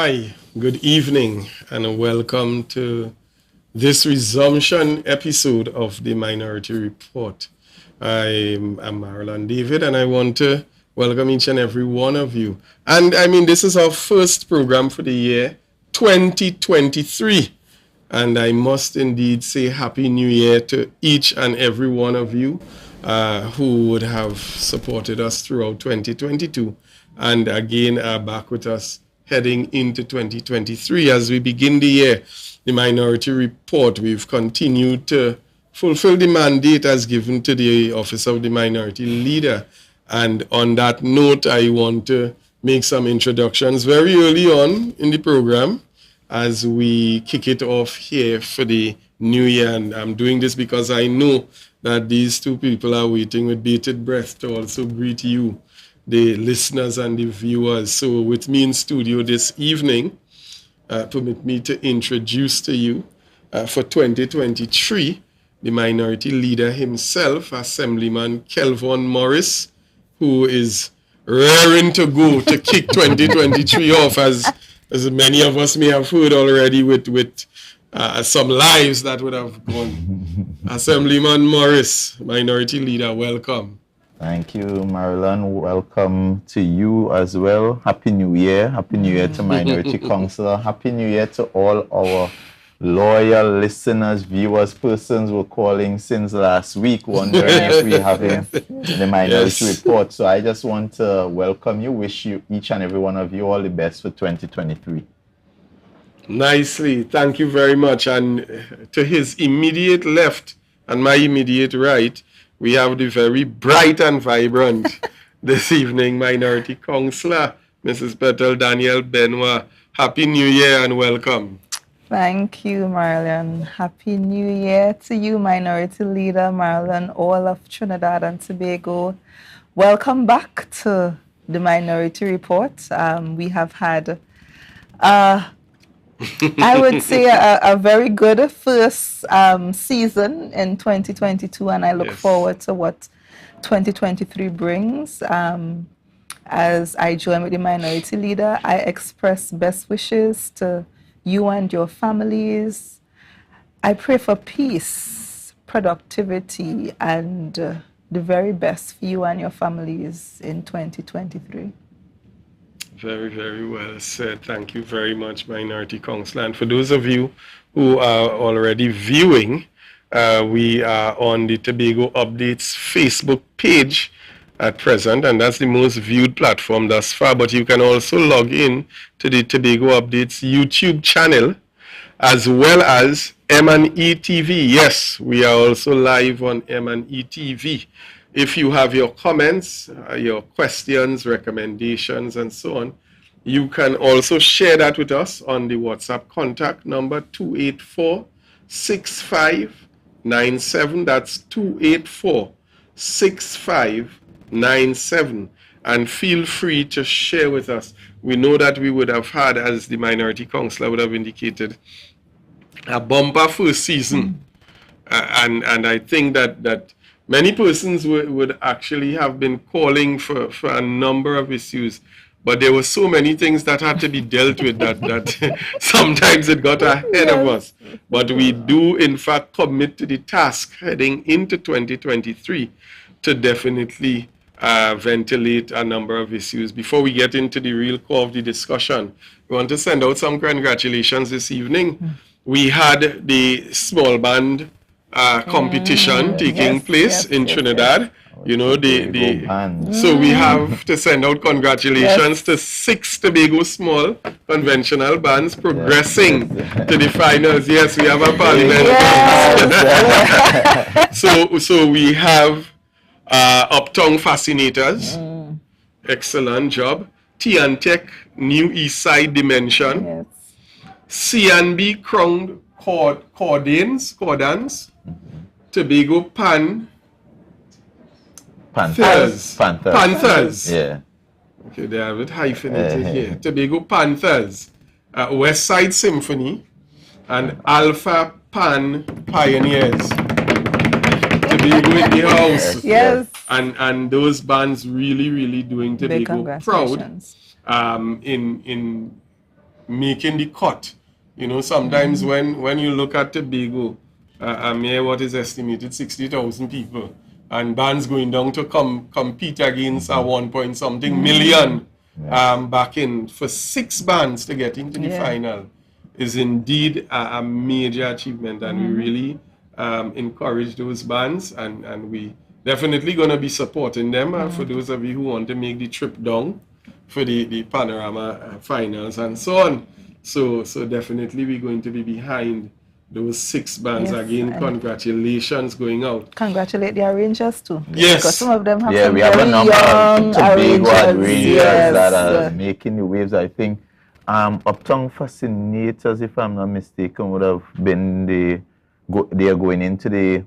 Hi, good evening, and welcome to this resumption episode of the Minority Report. I'm Marilyn David, and I want to welcome each and every one of you. And this is our first program for the year 2023. And I must indeed say Happy New Year to each and every one of you who would have supported us throughout 2022 and again are back with us heading into 2023. As we begin the year, the Minority Report, we've continued to fulfill the mandate as given to the Office of the Minority Leader. And on that note, I want to make some introductions very early on in the program as we kick it off here for the new year. And I'm doing this because I know that these two people are waiting with bated breath to also greet you, the listeners and the viewers. So with me in studio this evening, permit me to introduce to you for 2023, the Minority Leader himself, Assemblyman Kelvon Morris, who is raring to go to kick 2023 off, as many of us may have heard already with some lives that would have gone. Assemblyman Morris, Minority Leader, welcome. Thank you, Marilyn. Welcome to you as well. Happy New Year. Happy New Year to Minority Councillor. Happy New Year to all our loyal listeners, viewers, persons who were calling since last week, wondering if we're having the Minority Report. So I just want to welcome you, wish you, each and every one of you, all the best for 2023. Nicely. Thank you very much. And to his immediate left and my immediate right, we have the very bright and vibrant this evening Minority Councillor, Mrs. Petal Daniel Benoit. Happy New Year and welcome. Thank you, Marilyn. Happy New Year to you, Minority Leader Marilyn, all of Trinidad and Tobago. Welcome back to the Minority Report. We have had, I would say, a very good first season in 2022, and I look forward to what 2023 brings. As I join with the Minority Leader, I express best wishes to you and your families. I pray for peace, productivity, and the very best for you and your families in 2023. Very, very well said. Thank you very much, Minority Councillor. And for those of you who are already viewing, we are on the Tobago Updates Facebook page at present, and that's the most viewed platform thus far. But you can also log in to the Tobago Updates YouTube channel, as well as M&E TV. Yes, we are also live on M&E TV. If you have your comments, your questions, recommendations, and so on, you can also share that with us on the WhatsApp contact number 284-6597. That's 284-6597. And feel free to share with us. We know that we would have had, as the Minority Councillor would have indicated, a bumper first season. And I think that many persons would actually have been calling for a number of issues, but there were so many things that had to be dealt with that sometimes it got ahead of us. But we do, in fact, commit to the task heading into 2023 to definitely ventilate a number of issues. Before we get into the real core of the discussion, we want to send out some congratulations this evening. We had the small band competition taking place in Trinidad. You know, so we have to send out congratulations to 6 Tobago small conventional bands progressing to the finals. Yes, we have a parliament. So we have Uptown Fascinators. Excellent job. T&Tech New East Side Dimension. CNB Crown Cordans. Tobago Panthers. Yeah. Okay, they have it hyphenated here. Tobago Panthers. West Side Symphony. And Alpha Pan Pioneers. Tobago in the house. Yes. And those bands really doing Tobago proud. In making the cut. You know, sometimes when you look at Tobago, here what is estimated 60,000 people, and bands going down to compete against a 1 point something million back in, for 6 bands to get into the final is indeed a major achievement, and we really encourage those bands, and we definitely going to be supporting them for those of you who want to make the trip down for the Panorama finals and so on. So definitely we're going to be behind those 6 bands again. Congratulations going out. Congratulate the arrangers too. Yes. Because some of them have some we have very a number young of Tobago arrangers that are Yes. making the waves. I think Uptown Fascinators, if I'm not mistaken, would have been they are going into the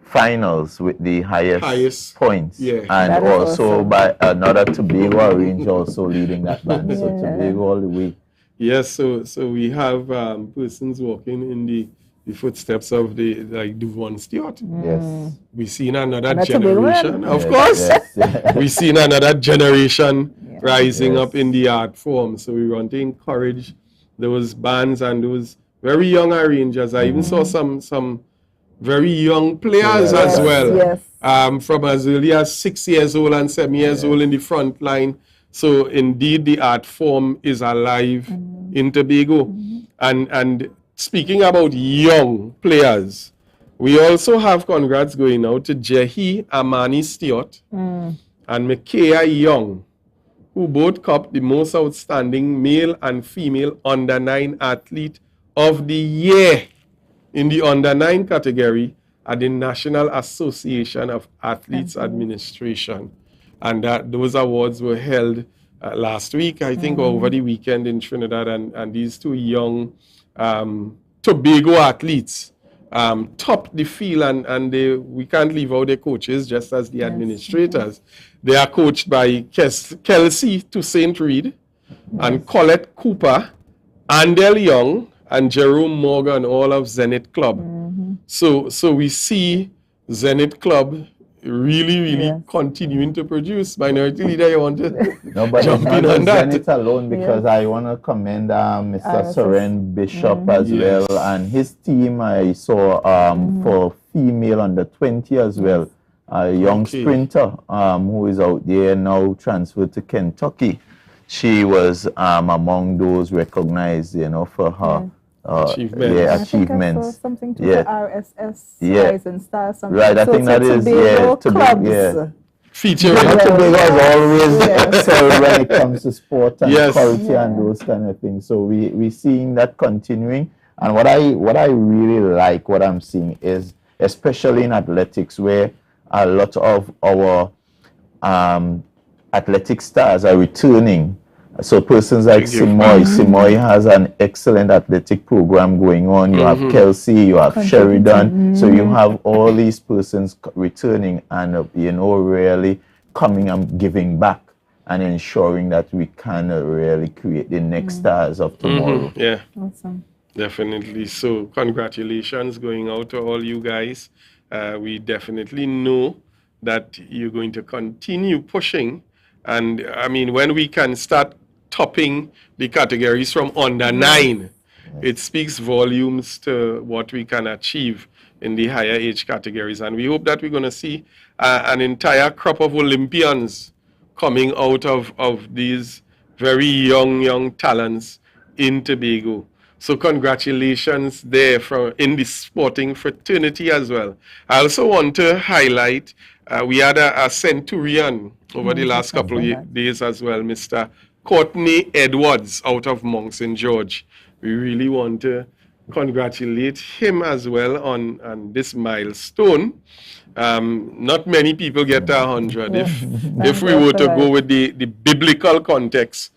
finals with the highest points. And That is also awesome. by another Tobago arranger also leading that band. So Tobago all the way. Yes, so we have persons walking in the footsteps of the Devon Stewart. Yes. We've seen another That's a big generation, one. of course. We've seen another generation rising Yes. up in the art form. So we want to encourage those bands and those very young arrangers. I even saw some very young players as well. Yes. From as early as 6 years old and 7 years old in the front line. So indeed the art form is alive in Tobago. And speaking about young players, we also have congrats going out to Jehi Amani Stewart and Micaiah Young, who both copped the most outstanding male and female under-9 athlete of the year in the under-9 category at the National Association of Athletes Administration. And those awards were held last week, I think, or over the weekend in Trinidad. And these 2 young Tobago athletes topped the field, and we can't leave out the coaches, just as the administrators. They are coached by Kelsey to St. Reed and Colette Cooper, Andel Young, and Jerome Morgan, all of Zenith Club. So we see Zenith Club really continuing to produce. Minority Leader, you want to jump in on that? Zenith alone, because I want to commend Mr. Soren Bishop as well, and his team. I saw for female under 20 as well, a young sprinter who is out there now, transferred to Kentucky. She was among those recognized, for her achievements. I saw something to the RSS Rising Stars. Right, I think that is clubs. Featuring Tobago is always excelled when it comes to sport and quality and those kind of things. So we seeing that continuing. And what I really like, what I'm seeing is, especially in athletics, where a lot of our athletic stars are returning. So persons like Simoy has an excellent athletic program going on. You have Kelsey, you have Sheridan. So you have all these persons returning and, really coming and giving back and ensuring that we can really create the next stars of tomorrow. Yeah. Awesome. Definitely. So congratulations going out to all you guys. We definitely know that you're going to continue pushing. And I mean, when we can start topping the categories from under 9, it speaks volumes to what we can achieve in the higher age categories. And we hope that we're going to see an entire crop of Olympians coming out of these very young talents in Tobago. So congratulations there in the sporting fraternity as well. I also want to highlight, we had a centurion over the last couple of days as well, Mr. Courtney Edwards out of Mount St. George. We really want to congratulate him as well on this milestone. Not many people get 100. If we were to go with the biblical context,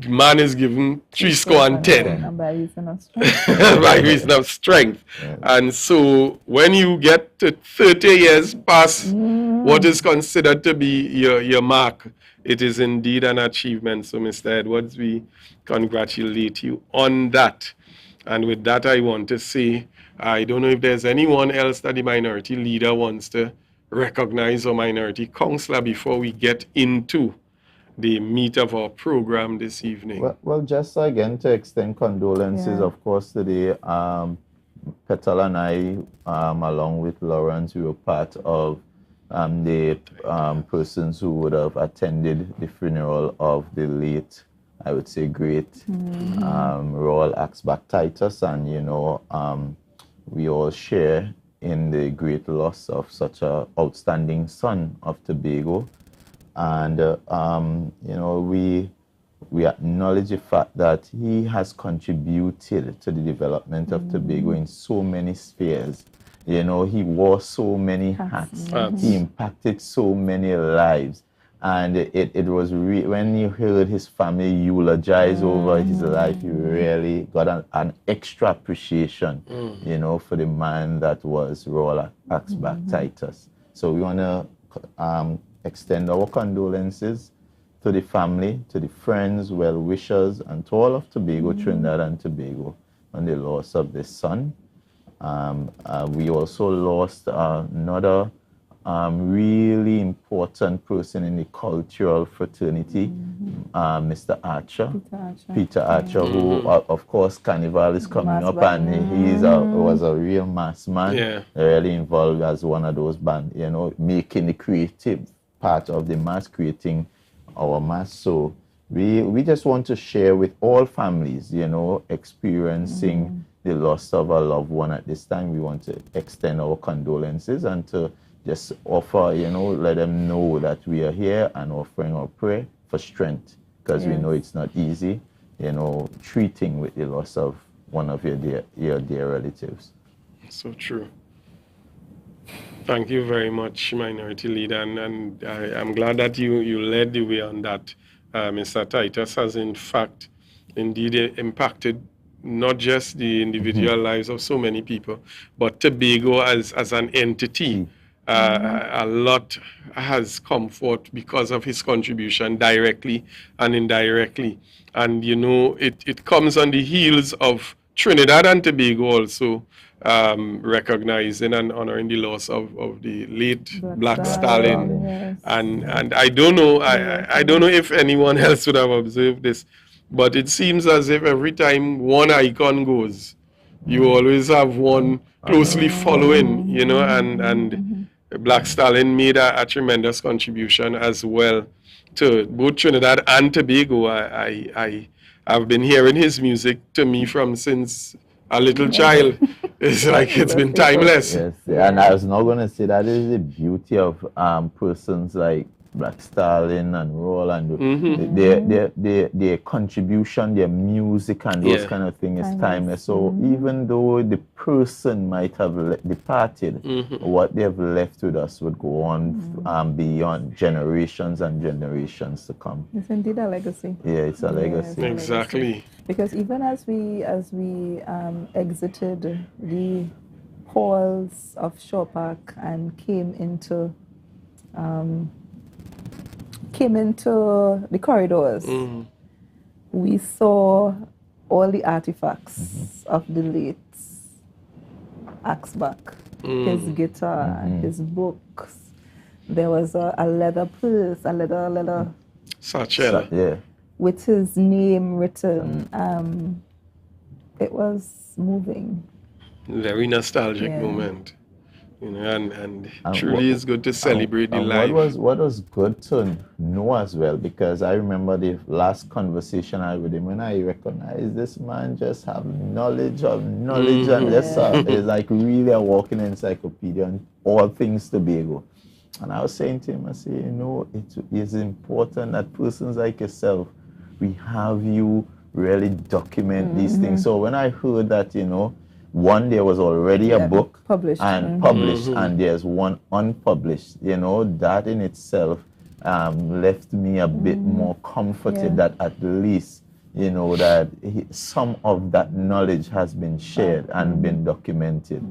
man is given 10 by reason of strength. by reason of strength. And so when you get to 30 years past what is considered to be your mark, it is indeed an achievement. So Mr. Edwards, we congratulate you on that. And with that, I want to say, I don't know if there's anyone else that the minority leader wants to recognize, or minority counselor, before we get into the meat of our program this evening. Well, just again to extend condolences, of course, today, Petal and I, along with Lawrence, we were part of the persons who would have attended the funeral of the late, I would say, great Royal Axback Titus, and we all share in the great loss of such an outstanding son of Tobago, and we acknowledge the fact that he has contributed to the development of Tobago in so many spheres. He wore so many hats. He impacted so many lives. And it was when you heard his family eulogize over his life, you really got an extra appreciation, for the man that was Royal Axback Titus. So we want to extend our condolences to the family, to the friends, well-wishers, and to all of Tobago, Trinidad and Tobago, on the loss of this son. We also lost another really important person in the cultural fraternity, Mr. Archer, Peter Archer, who, of course, Carnival is coming up, and he was a real mass man, really involved as one of those bands, making the creative part of the mass, creating our mass. So we just want to share with all families, experiencing the loss of a loved one at this time. We want to extend our condolences and to just offer, let them know that we are here and offering our prayer for strength, because we know it's not easy, treating with the loss of one of your dear relatives. So true. Thank you very much, Minority Leader, and I'm glad that you led the way on that. Mr. Titus has indeed impacted not just the individual lives of so many people, but Tobago as an entity. A lot has come forth because of his contribution, directly and indirectly. And, it comes on the heels of Trinidad and Tobago also recognizing and honoring the loss of the late Black Stallion. Yes. And I don't know, I don't know if anyone else would have observed this, but it seems as if every time one icon goes, you always have one closely following, and Black Stallion made a tremendous contribution as well to both Trinidad and Tobago. I've been hearing his music to me from since a little child. It's like it's been timeless. Yes, and I was not going to say that is the beauty of persons like Black Stallion and Roland. Their contribution, their music and those kind of things is timeless. So even though the person might have departed, what they have left with us would go on beyond generations and generations to come. It's indeed a legacy. Yeah, it's a legacy. Exactly. Because even as we exited the halls of Shaw Park and came into the corridors, we saw all the artifacts of the late Axback, his guitar, his books. There was a leather purse, a leather satchel, with his name written. It was moving. Very nostalgic moment. And truly it's good to celebrate the life. What was good to know as well, because I remember the last conversation I had with him, when I recognized this man just have knowledge and just it's like really a walking encyclopedia on all things Tobago. And I was saying to him, I say, it is important that persons like yourself, we have you really document these things. So when I heard that, one, there was already a book published, and there's one unpublished, that in itself left me a bit more comforted that at least, that some of that knowledge has been shared and been documented.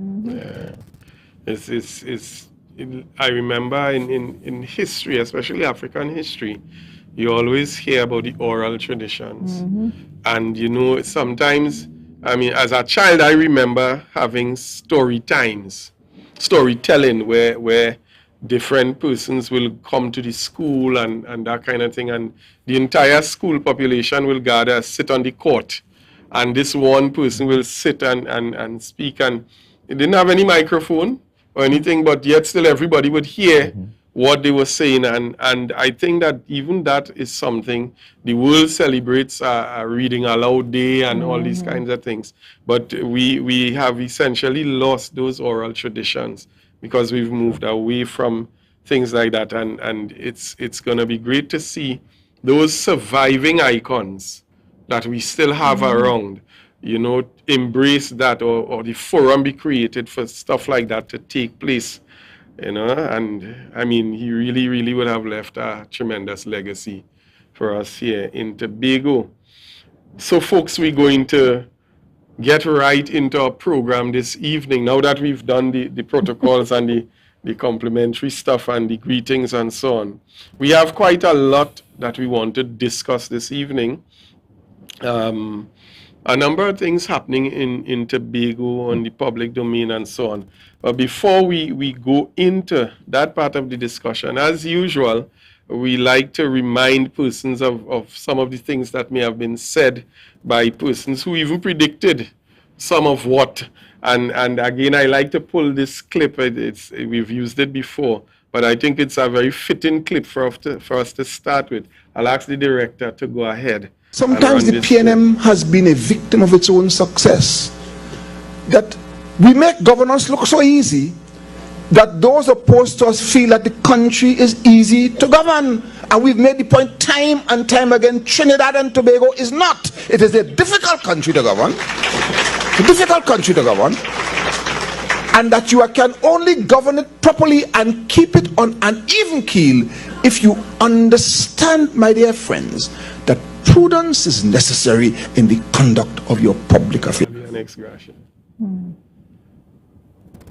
I remember in history, especially African history, you always hear about the oral traditions. And, sometimes, as a child, I remember having storytelling where different persons will come to the school and that kind of thing, and the entire school population will gather, sit on the court, and this one person will sit and speak, and it didn't have any microphone or anything, but yet still everybody would hear what they were saying, and I think that even that is something the world celebrates, reading aloud day and all these kinds of things, but we have essentially lost those oral traditions because we've moved away from things like that, and it's going to be great to see those surviving icons that we still have around, you know, embrace that, or the forum be created for stuff like that to take place, you know. And I mean, he really would have left a tremendous legacy for us here in Tobago. So folks, we're going to get right into our program this evening. Now that we've done the protocols and the complimentary stuff and the greetings and so on, we have quite a lot that we want to discuss this evening. A number of things happening in Tobago on the public domain and so on. But before we go into that part of the discussion, as usual, we like to remind persons of some of the things that may have been said by persons who even predicted some of what. And again, I like to pull this clip. We've used it before, but I think it's a very fitting clip for us to start with. I'll ask the director to go ahead. Sometimes the PNM has been a victim of its own success. That we make governance look so easy that those opposed to us feel that the country is easy to govern. And we've made the point time and time again, Trinidad and Tobago is not. It is a difficult country to govern. A difficult country to govern. And that you can only govern it properly and keep it on an even keel if you understand, my dear friends, that prudence is necessary in the conduct of your public affairs. Ex-gratia.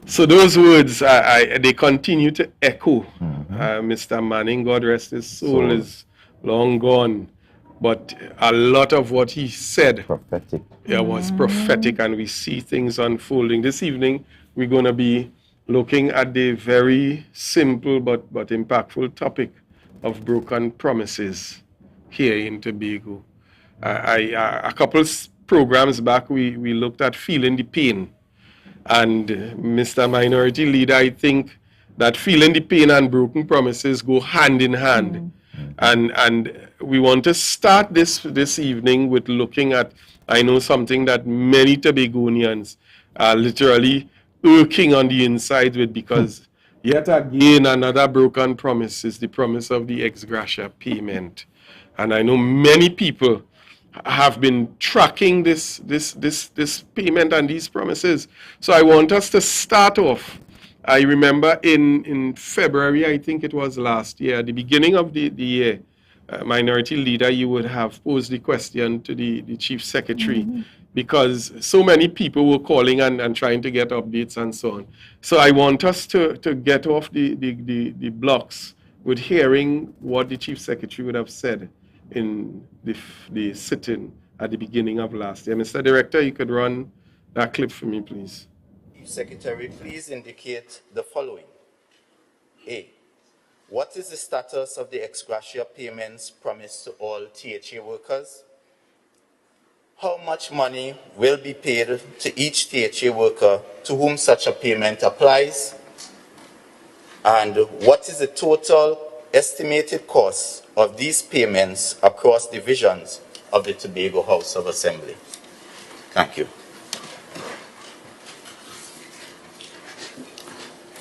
So those words, they continue to echo. Mr. Manning, God rest his soul, is long gone. But a lot of what he said was prophetic, and we see things unfolding. This evening, we're going to be looking at the very simple but impactful topic of broken promises here in Tobago. A couple programs back, we looked at feeling the pain. And Mr. Minority Leader, I think that feeling the pain and broken promises go hand in hand. And we want to start this evening with looking at, I know, something that many Tobagonians are literally irking on the inside with, because yet again another broken promise is the promise of the ex-gratia payment. And I know many people have been tracking this payment and these promises. So I want us to start off. I remember in February, I think it was last year, the beginning of the year, Minority Leader, you would have posed the question to the Chief Secretary, because so many people were calling and trying to get updates and so on. So I want us to get off the blocks with hearing what the Chief Secretary would have said in the sitting at the beginning of last year. Mr. Director, you could run that clip for me, please. Chief Secretary, please indicate the following. A. What is the status of the ex-gratia payments promised to all THA workers? How much money will be paid to each THA worker to whom such a payment applies? And what is the total estimated cost of these payments across divisions of the Tobago House of Assembly? Thank you.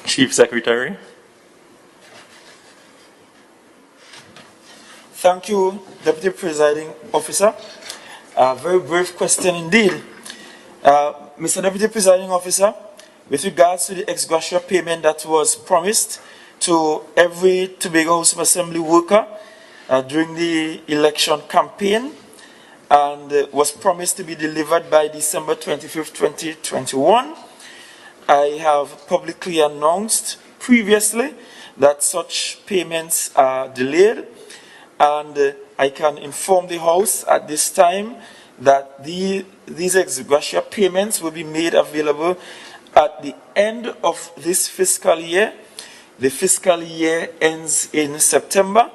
Chief Secretary. Thank you, Deputy Presiding Officer. A very brief question indeed. Mr. Deputy Presiding Officer, with regards to the ex-gratia payment that was promised to every Tobago House of Assembly worker during the election campaign, and was promised to be delivered by December 25th, 2021, I have publicly announced previously that such payments are delayed, and I can inform the House at this time that these ex-gratia payments will be made available at the end of this fiscal year The fiscal year ends in September.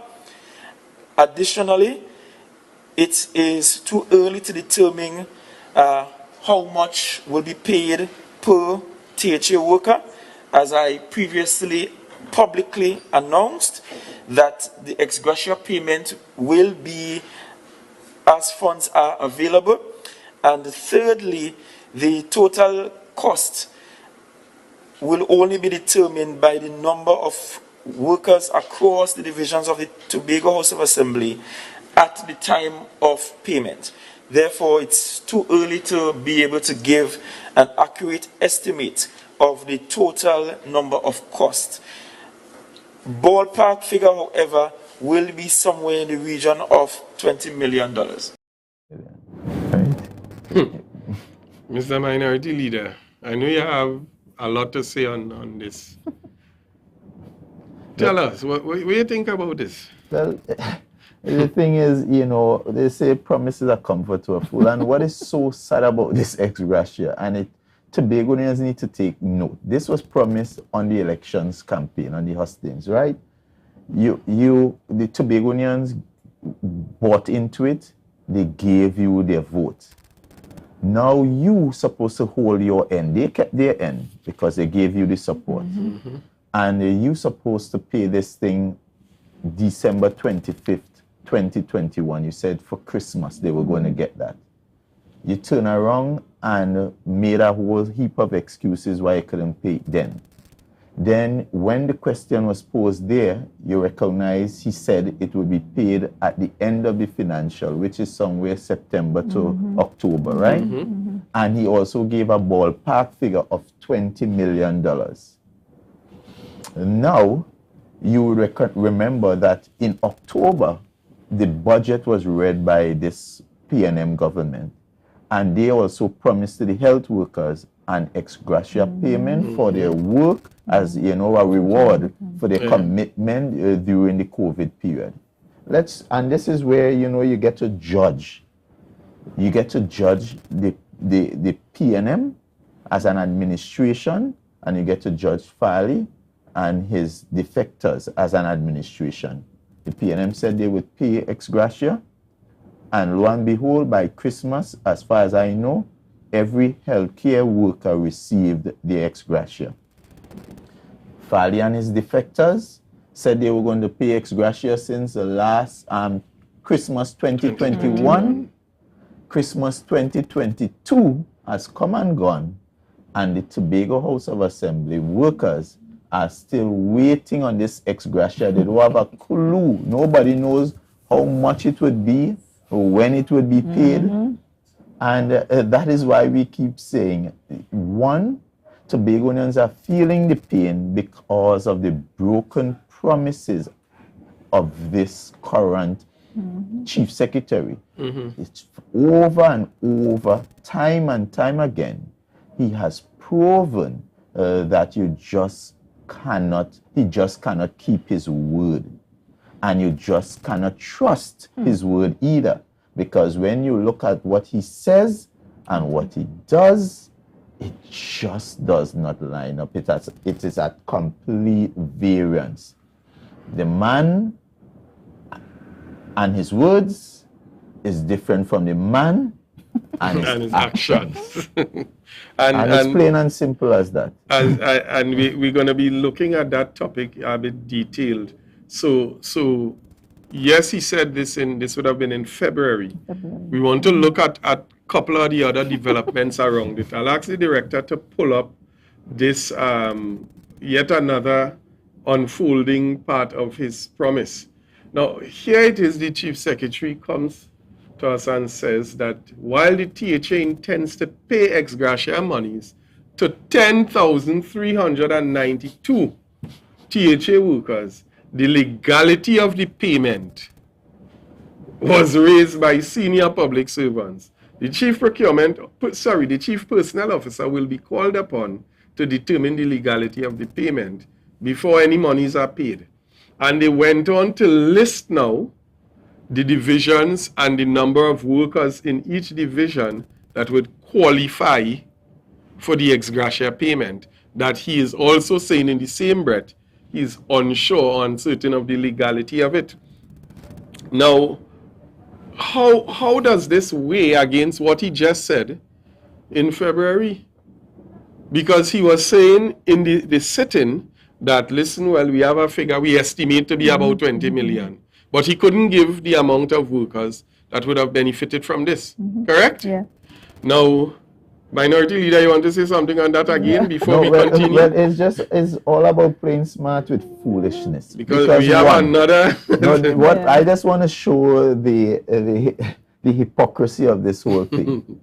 Additionally, it is too early to determine how much will be paid per THA worker, as I previously publicly announced that the ex-gratia payment will be as funds are available. And thirdly, the total cost will only be determined by the number of workers across the divisions of the Tobago House of Assembly at the time of payment. Therefore, it's too early to be able to give an accurate estimate of the total number of costs. Ballpark figure, however, will be somewhere in the region of $20 million. Mr. Minority Leader, I know you have a lot to say on this. Tell us, what do you think about this? Well, the thing is, you know, they say promises are comfort to a fool. And what is so sad about this ex-gratia, and Tobagonians need to take note. This was promised on the elections campaign, on the hustings, right? The Tobagonians bought into it. They gave you their vote. Now you supposed to hold your end. They kept their end because they gave you the support. And you supposed to pay this thing December 25th, 2021. You said for Christmas they were going to get that. You turn around and made a whole heap of excuses why you couldn't pay it then. Then when the question was posed there, you recognize he said it would be paid at the end of the financial, which is somewhere September to October, right? And he also gave a ballpark figure of $20 million. Now, you remember that in October, the budget was read by this PNM government, and they also promised to the health workers an ex-gratia payment for their work as, you know, a reward for their commitment during the COVID period. And this is where, you know, you get to judge. You get to judge the PNM as an administration, and you get to judge Farley and his defectors as an administration. The PNM said they would pay ex-gratia, and lo and behold, by Christmas, as far as I know, every healthcare worker received the ex-gratia. Farley and his defectors said they were going to pay ex-gratia since the last Christmas 2021. Christmas 2022 has come and gone, and the Tobago House of Assembly workers are still waiting on this ex-gratia. They don't have a clue. Nobody knows how much it would be or when it would be paid. And that is why we keep saying, one, Tobagonians are feeling the pain because of the broken promises of this current chief secretary. It's over and over, time and time again, he has proven that he just cannot keep his word. And you just cannot trust his word either. Because when you look at what he says and what he does, it just does not line up. It is at complete variance. The man and his words is different from the man and his actions. and it's plain and simple as that. And we're going to be looking at that topic a bit detailed. So yes, he said this would have been in February. We want to look at a couple of the other developments around it. I'll ask the director to pull up this yet another unfolding part of his promise. Now, here it is, the Chief Secretary comes to us and says that while the THA intends to pay ex-gratia monies to 10,392 THA workers, the legality of the payment was raised by senior public servants. The chief personnel officer will be called upon to determine the legality of the payment before any monies are paid. And they went on to list now the divisions and the number of workers in each division that would qualify for the ex-gratia payment, that he is also saying in the same breath he's unsure, uncertain of the legality of it. Now, how does this weigh against what he just said in February? Because he was saying in the sitting that, listen, well, we have a figure we estimate to be about 20 million. But he couldn't give the amount of workers that would have benefited from this. Correct? Yeah. Now, Minority Leader, you want to say something on that again before we continue? Well, it's all about playing smart with foolishness. Because we have another... I just want to show the hypocrisy of this whole thing.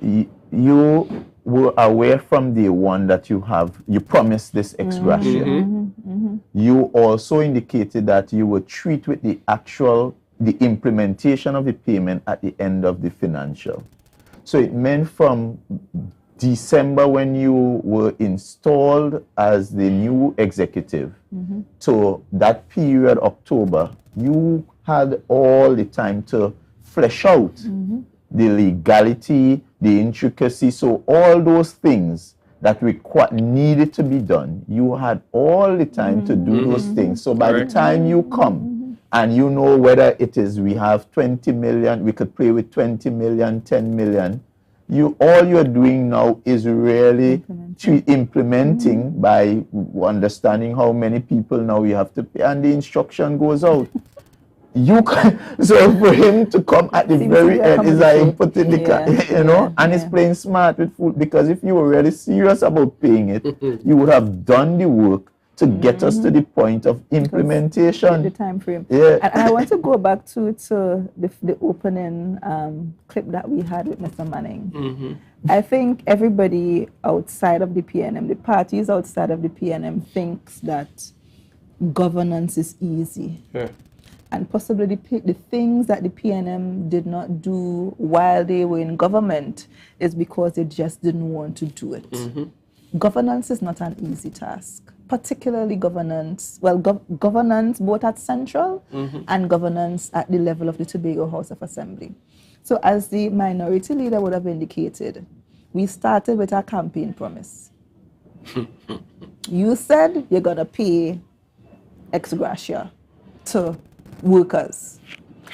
You were aware from day one that you promised this ex-gratia. You also indicated that you would treat with the implementation of the payment at the end of the financial. So it meant from December, when you were installed as the new executive, to that period, October, you had all the time to flesh out the legality, the intricacy. So all those things that needed to be done, you had all the time to do those things. So by the time you come and you know whether it is we have 20 million, we could play with 20 million, 10 million, all you're doing now is really implementing by understanding how many people now you have to pay, and the instruction goes out. So for him to come at the very end is like putting the and he's playing smart with food, because if you were really serious about paying it, you would have done the work to get us to the point of implementation. The time frame. Yeah. And I want to go back to the opening clip that we had with Mr. Manning. I think everybody outside of the PNM, the parties outside of the PNM, thinks that governance is easy. Yeah. And possibly the things that the PNM did not do while they were in government is because they just didn't want to do it. Governance is not an easy task, particularly governance both at central and governance at the level of the Tobago House of Assembly. So as the Minority Leader would have indicated, we started with our campaign promise. You said you're going to pay ex-gratia to workers.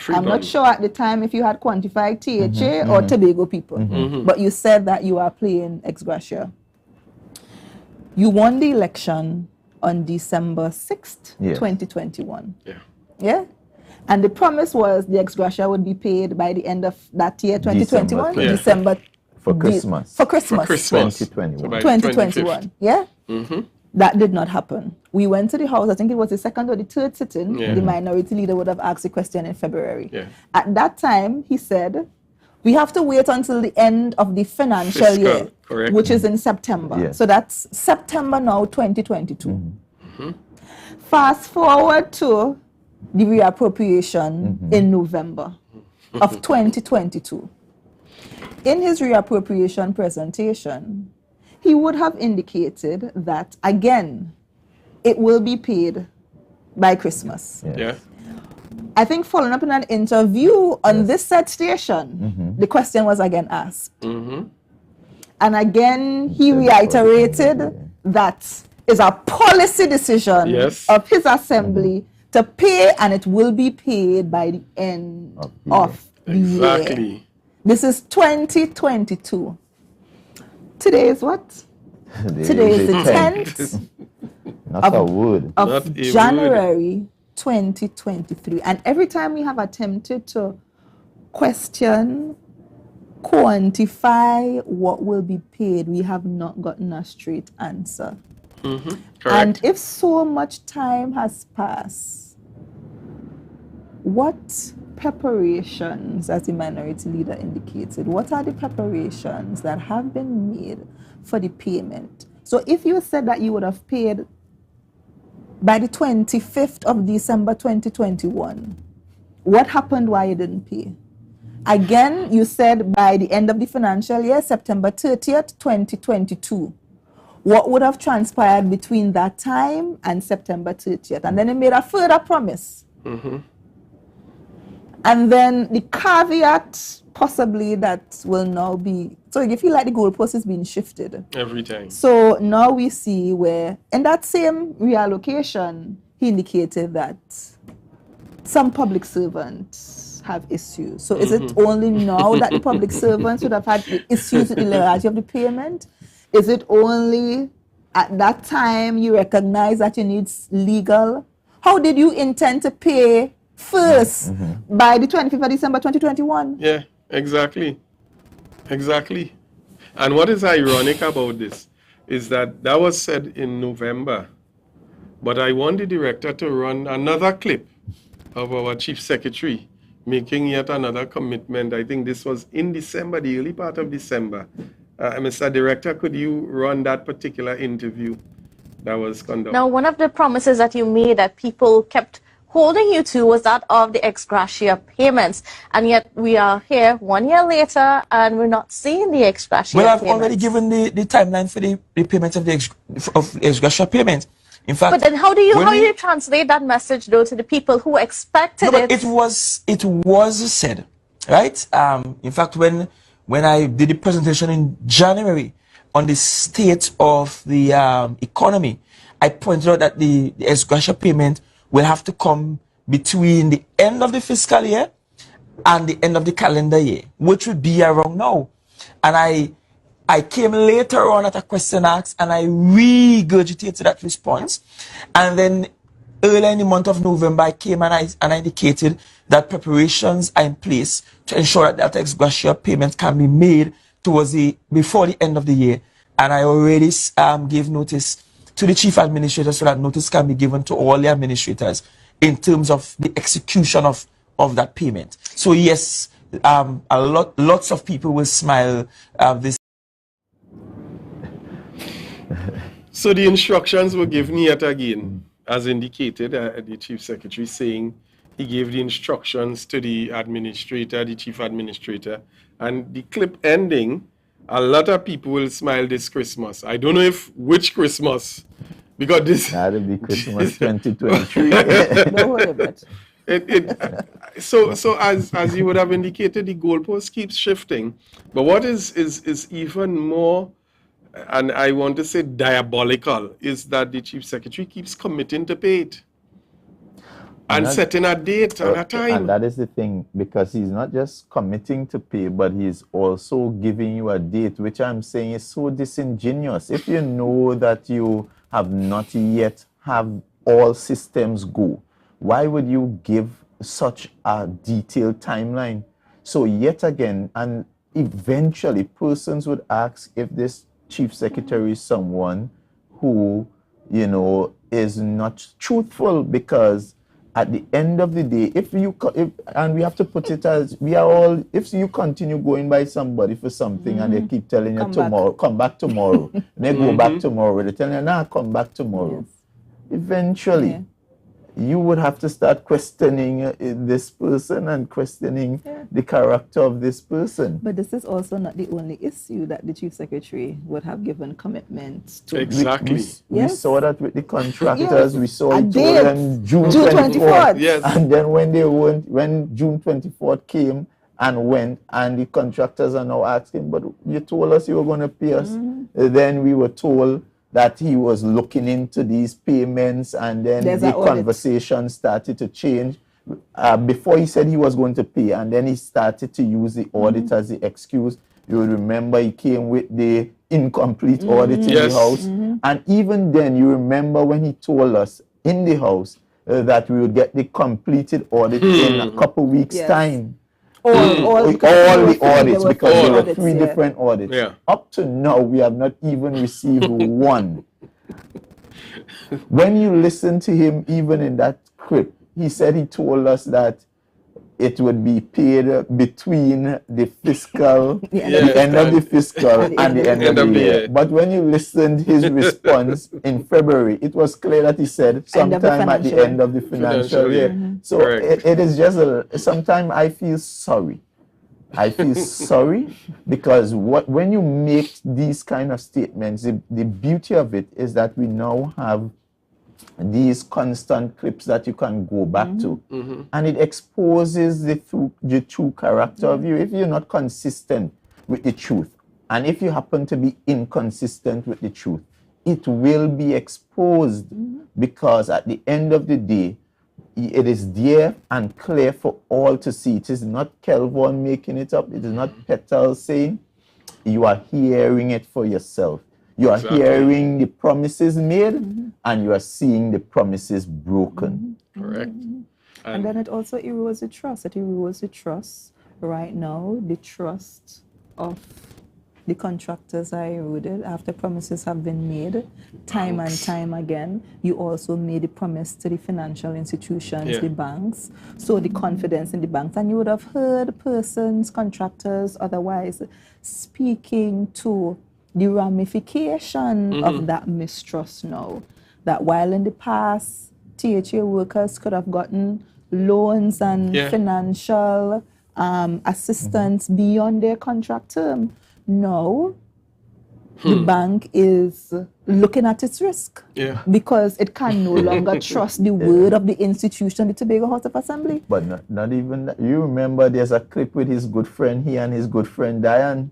I'm not sure at the time if you had quantified THA or Tobago people, but you said that you are paying ex-gratia. You won the election on December 6th, 2021. Yeah? And the promise was the ex-gratia would be paid by the end of that year, 2021, December. For Christmas. For Christmas. 2021. 2021. Yeah? That did not happen. We went to the House, I think it was the second or the third sitting. The Minority Leader would have asked the question in February. At that time, he said, we have to wait until the end of the financial year, which is in September. So that's September now, 2022. Fast forward to the reappropriation in November of 2022. In his reappropriation presentation, he would have indicated that, again, it will be paid by Christmas. I think following up in an interview on this said station, the question was again asked. And again, he reiterated that is a policy decision of his assembly to pay, and it will be paid by the end of the year. This is 2022. Today is what? Today is the 10th of January 2023. And every time we have attempted to question, quantify what will be paid, we have not gotten a straight answer. And if so much time has passed, what preparations, as the Minority Leader indicated, what are the preparations that have been made for the payment? So if you said that you would have paid by the 25th of December 2021, what happened why you didn't pay? Again, you said by the end of the financial year, September 30th, 2022. What would have transpired between that time and September 30th? And then he made a further promise. And then the caveat possibly that will now be, so you feel like the goalpost is being shifted. Every time. So now we see where, in that same reallocation, he indicated that some public servants have issues. So is it only now that the public servants would have had issues with the legality of the payment? Is it only at that time you recognize that you need legal? How did you intend to pay first by the 25th of December 2021? Yeah, exactly. Exactly. And what is ironic about this is that was said in November, but I want the director to run another clip of our chief secretary making yet another commitment. I think this was in December, the early part of December. Mr. Director, could you run that particular interview that was conducted? Now, one of the promises that you made that people kept holding you to was that of the ex-gratia payments. And yet we are here 1 year later and we're not seeing the ex-gratia payments. Well, I've already given the timeline for the payment of the ex-gratia payments. In fact, but then how do you translate that message though to the people who expected it? It was said, right? In fact, when I did the presentation in January on the state of the economy, I pointed out that the ex-gratia payment will have to come between the end of the fiscal year and the end of the calendar year, which would be around now. And I came later on at a question asked and I regurgitated that response. And then earlier in the month of November, I came and I indicated that preparations are in place to ensure that ex-gratia payment can be made before the end of the year. And I already gave notice to the chief administrator so that notice can be given to all the administrators in terms of the execution of that payment. So yes, lots of people will smile this. So the instructions were given yet again, as indicated, the chief secretary saying he gave the instructions to the administrator, the chief administrator, and the clip ending, a lot of people will smile this Christmas. I don't know which Christmas, because this... That'll be Christmas 2023. Don't worry about it. So as you would have indicated, the goalpost keeps shifting. But what is even more, and I want to say diabolical, is that the chief secretary keeps committing to pay it and setting a date and a time. And that is the thing, because he's not just committing to pay, but he's also giving you a date, which I'm saying is so disingenuous. If you know that you have not yet have all systems go, why would you give such a detailed timeline? So yet again, and eventually persons would ask if this chief secretary is someone who, is not truthful, because at the end of the day, and we have to put it as, if you continue going by somebody for something and they keep telling you come back tomorrow, and they go back tomorrow, they tell you, nah, come back tomorrow. Yes. Eventually, you would have to start questioning this person and questioning the character of this person. But this is also not the only issue that the chief secretary would have given commitments to. Exactly. We saw that with the contractors. We saw it on June 24th. Yes. And then when June 24th came and went, and the contractors are now asking, but you told us you were going to pay us. Then we were told that he was looking into these payments, and then the conversation started to change. Before he said he was going to pay, and then he started to use the audit as the excuse. You will remember he came with the incomplete audit in the house. And even then, you remember when he told us in the house that we would get the completed audit in a couple weeks' time. All the audits, because there were three different audits. Yeah. Up to now, we have not even received one. When you listen to him, even in that clip, he said he told us that it would be paid between the fiscal, the end of the fiscal and the end of the year. But when you listened his response in February, it was clear that he said sometime at the end of the financial year. So it is just sometimes I feel sorry. I feel sorry because when you make these kind of statements, the beauty of it is that we now have these constant clips that you can go back to. And it exposes the true character of you. If you're not consistent with the truth, and if you happen to be inconsistent with the truth, it will be exposed, because at the end of the day, it is there and clear for all to see. It is not Kelvon making it up. It is not Petal saying. You are hearing it for yourself. You are hearing the promises made, and you are seeing the promises broken. Correct. And then it also erodes the trust. It erodes the trust. Right now, the trust of the contractors are eroded after promises have been made time and time again. You also made a promise to the financial institutions, the banks, so the confidence in the banks. And you would have heard persons, contractors, otherwise, speaking to the ramification of that mistrust now. That while in the past, THA workers could have gotten loans and financial assistance beyond their contract term, now the bank is looking at its risk because it can no longer trust the word of the institution, the Tobago House of Assembly. But not even that. You remember there's a clip with his good friend, he and his good friend Diane,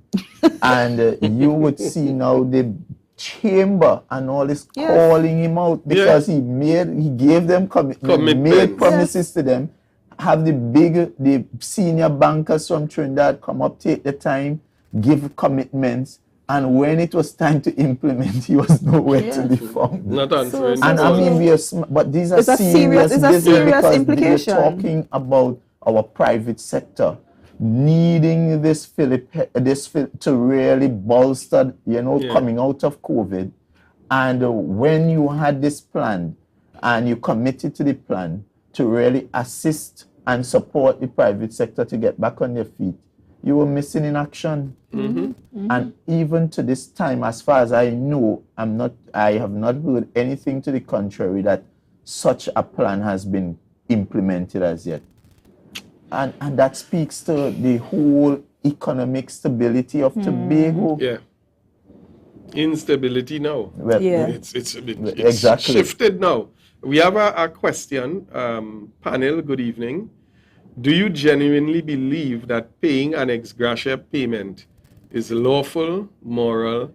and you would see now the chamber and all is calling him out because he gave them commitment, made promises to them, have the senior bankers from Trinidad come up, take the time, give commitments, and when it was time to implement, he was nowhere to be found. Not answering. And I mean, but these are serious business because implication. We're talking about our private sector needing this to really bolster, coming out of COVID. And when you had this plan and you committed to the plan to really assist and support the private sector to get back on their feet, you were missing in action. And even to this time, as far as I know, I have not heard anything to the contrary that such a plan has been implemented as yet. And that speaks to the whole economic stability of Tobago. Yeah. Instability now. Well, It's exactly shifted now. We have a question. Panel, good evening. Do you genuinely believe that paying an ex-gratia payment is lawful, moral,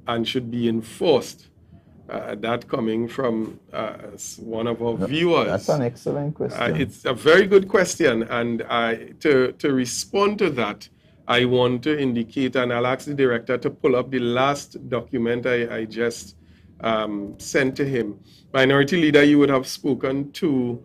and should be enforced? That coming from one of our viewers. That's an excellent question. It's a very good question, and to respond to that, I want to indicate, and I'll ask the director to pull up the last document I just sent to him. Minority Leader, you would have spoken to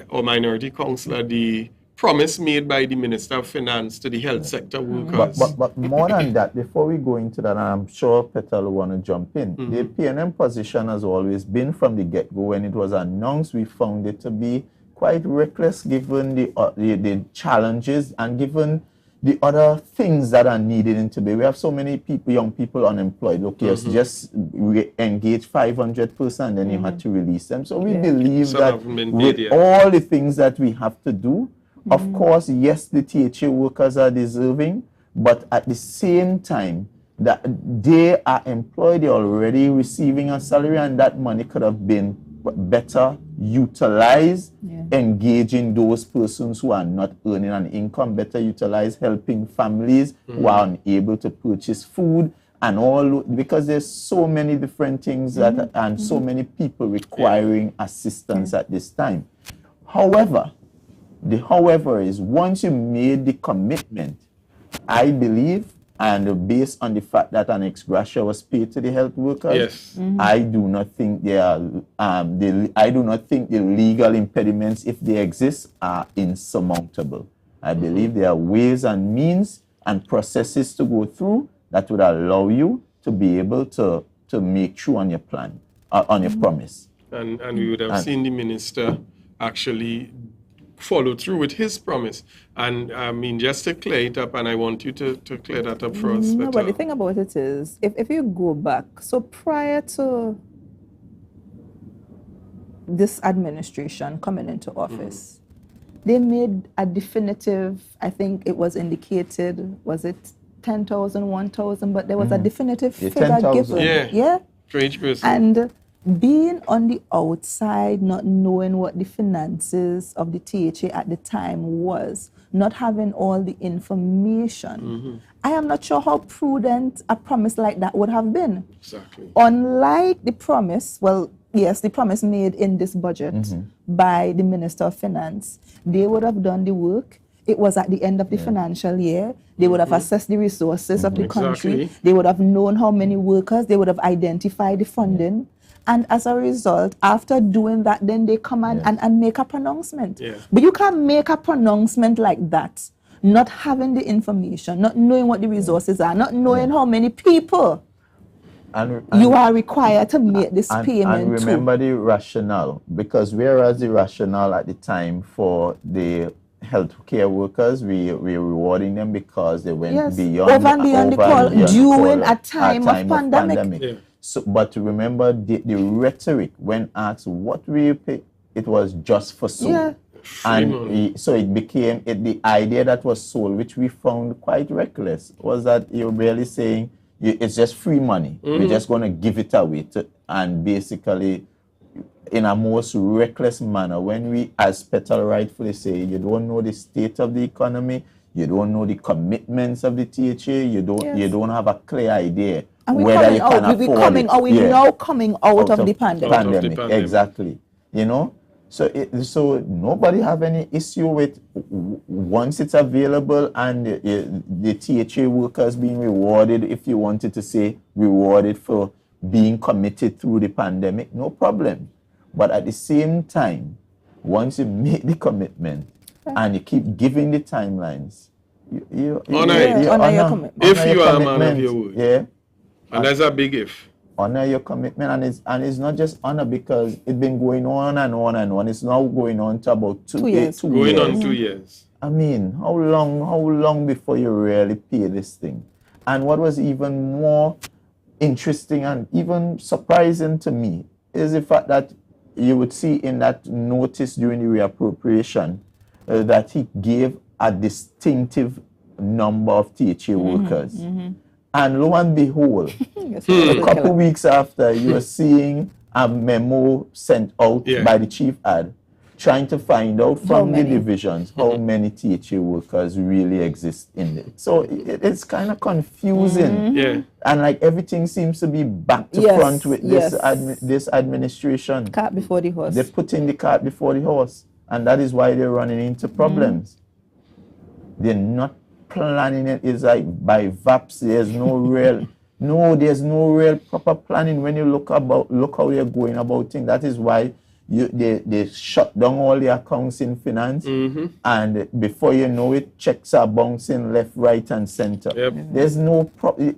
or Minority Councillor, the promise made by the Minister of Finance to the health sector workers. But more than that, before we go into that, and I'm sure Petal will want to jump in, the PNM position has always been from the get-go. When it was announced, we found it to be quite reckless given the challenges and given the other things that are needed in Tobago. We have so many people, young people unemployed. Okay, just engage 500%, then you had to release them. So we believe that with all the things that we have to do, of course, yes, the THA workers are deserving, but at the same time, that they are employed, they're already receiving a salary, and that money could have been better utilized, engaging those persons who are not earning an income, better utilized helping families who are unable to purchase food, and all, because there's so many different things that and so many people requiring assistance at this time. However, the however is once you made the commitment, I believe, and based on the fact that an ex-gratia was paid to the health workers, I do not think I do not think the legal impediments, if they exist, are insurmountable. I believe there are ways and means and processes to go through that would allow you to be able to make true on your plan, on your promise. And we would have seen the minister actually follow through with his promise. And I mean, just to clear it up, and I want you to clear that up for us. No, but the thing about it is, if you go back, so prior to this administration coming into office, they made a definitive, I think it was indicated, was it 10,000, 1,000, but there was a definitive figure given. Yeah. For each person. And being on the outside, not knowing what the finances of the THA at the time was, not having all the information, I am not sure how prudent a promise like that would have been. Exactly. Unlike the promise, well, yes, the promise made in this budget by the Minister of Finance, they would have done the work. It was at the end of the financial year. They would have assessed the resources of the country. They would have known how many workers. They would have identified the funding. And as a result, after doing that, then they come and make a pronouncement. But you can't make a pronouncement like that, not having the information, not knowing what the resources are, not knowing how many people you are required to make this payment. And remember the rationale, because whereas the rationale at the time for the healthcare workers, we were rewarding them because they went beyond over and beyond the call during a time of pandemic. So, but remember the rhetoric when asked what will you pay, it was just for soul. And so it became the idea that was sold, which we found quite reckless, was that you're really saying it's just free money. We're just going to give it away and basically in a most reckless manner. When we, as Petal rightfully say, you don't know the state of the economy, you don't know the commitments of the THA, you don't have a clear idea. And whether you can afford it. We're now coming out of the pandemic. Exactly. You know, so nobody have any issue with once it's available and the THA workers being rewarded. If you wanted to say rewarded for being committed through the pandemic, no problem. But at the same time, once you make the commitment and you keep giving the timelines, you honor your commitment. If you are a man of your word. And that's a big if. Honor your commitment, and it's not just honor because it's been going on and on and on. It's now going on to about 2 years. Going on 2 years. I mean, how long before you really pay this thing? And what was even more interesting and even surprising to me is the fact that you would see in that notice during the reappropriation that he gave a distinctive number of THA workers. And lo and behold, a couple weeks after, you are seeing a memo sent out by the chief ad trying to find out from the divisions how many THA workers really exist in it. So it's kind of confusing. And like everything seems to be back to front with this administration. Cart before the horse. They're putting the cart before the horse. And that is why they're running into problems. They're not planning it. Is like by VAPs, there's no real proper planning when you look how they're going about things. That is why they shut down all the accounts in finance, and before you know it, checks are bouncing left, right, and center. There's no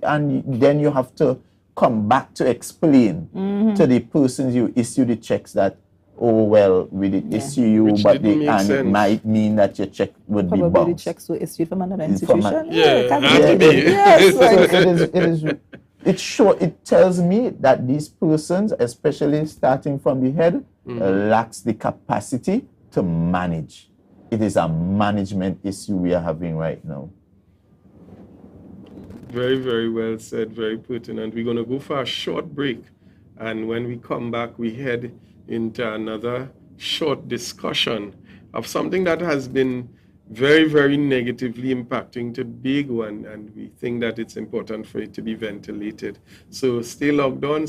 and then you have to come back to explain to the persons you issue the checks that, oh well, we did issue you, which but it might mean that your check would be bounced. Probably the checks were issued from another institution. It tells me that these persons, especially starting from the head, lacks the capacity to manage. It is a management issue we are having right now. Very, very well said, very pertinent. We're going to go for a short break. And when we come back, we head into another short discussion of something that has been very, very negatively impacting the big one, and we think that it's important for it to be ventilated. So stay locked on,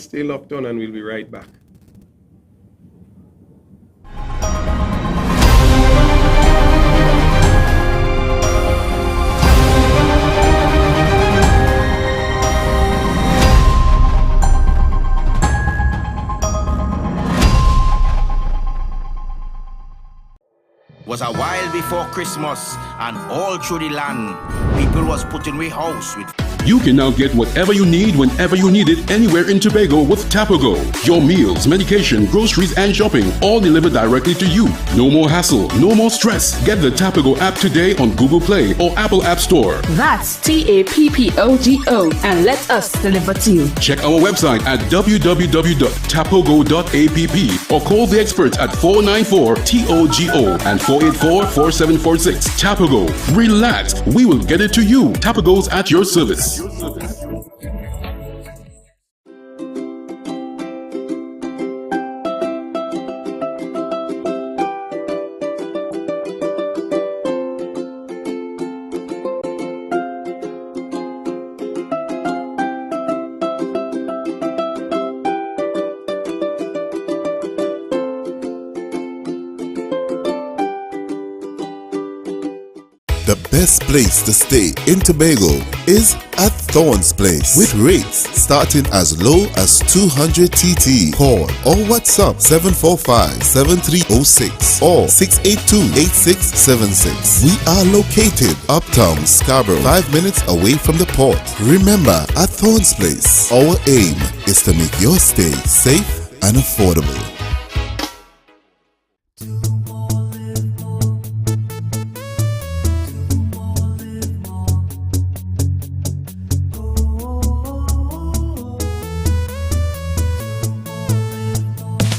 and we'll be right back. Was a while before Christmas, and all through the land, people was putting away house with. You can now get whatever you need whenever you need it anywhere in Tobago with Tapago. Your meals, medication, groceries, and shopping all delivered directly to you. No more hassle, no more stress. Get the Tapago app today on Google Play or Apple App Store. That's TAPPOGO, and let us deliver to you. Check our website at www.tapogo.app or call the experts at 494-TOGO and 484-4746. Tapago. Relax, we will get it to you. Tapago's at your service. The best place to stay in Tobago is at Thorn's Place, with rates starting as low as 200 TT. Call or WhatsApp 745-7306 or 682-8676. We are located uptown Scarborough, 5 minutes away from the port. Remember, at Thorn's Place, our aim is to make your stay safe and affordable.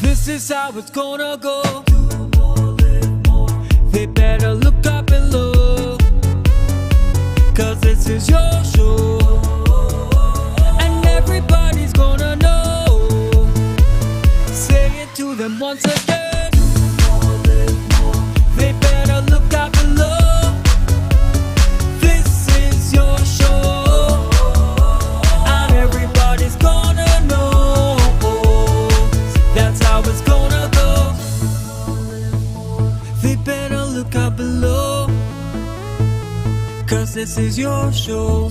This is how it's gonna go. They better look up and look, 'cause this is your show, and everybody's gonna know. Say it to them once again. They better look up and look. This is your show, and everybody's gonna know. That's how it's gonna go. They better look up below, 'cause this is your show.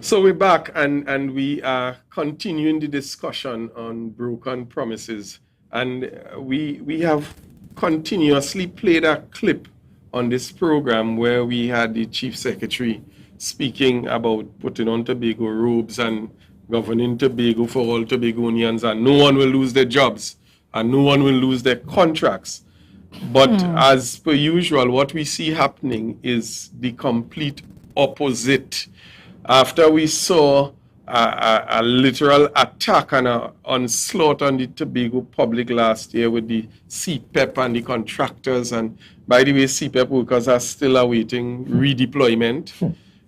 So we're back and we are continuing the discussion on broken promises. And we have continuously played a clip on this program where we had the Chief Secretary speaking about putting on Tobago robes and governing Tobago for all Tobagonians, and no one will lose their jobs and no one will lose their contracts. But as per usual, what we see happening is the complete opposite. After we saw a literal attack and an onslaught on the Tobago public last year with the CPEP and the contractors, and by the way, CPEP workers are still awaiting redeployment,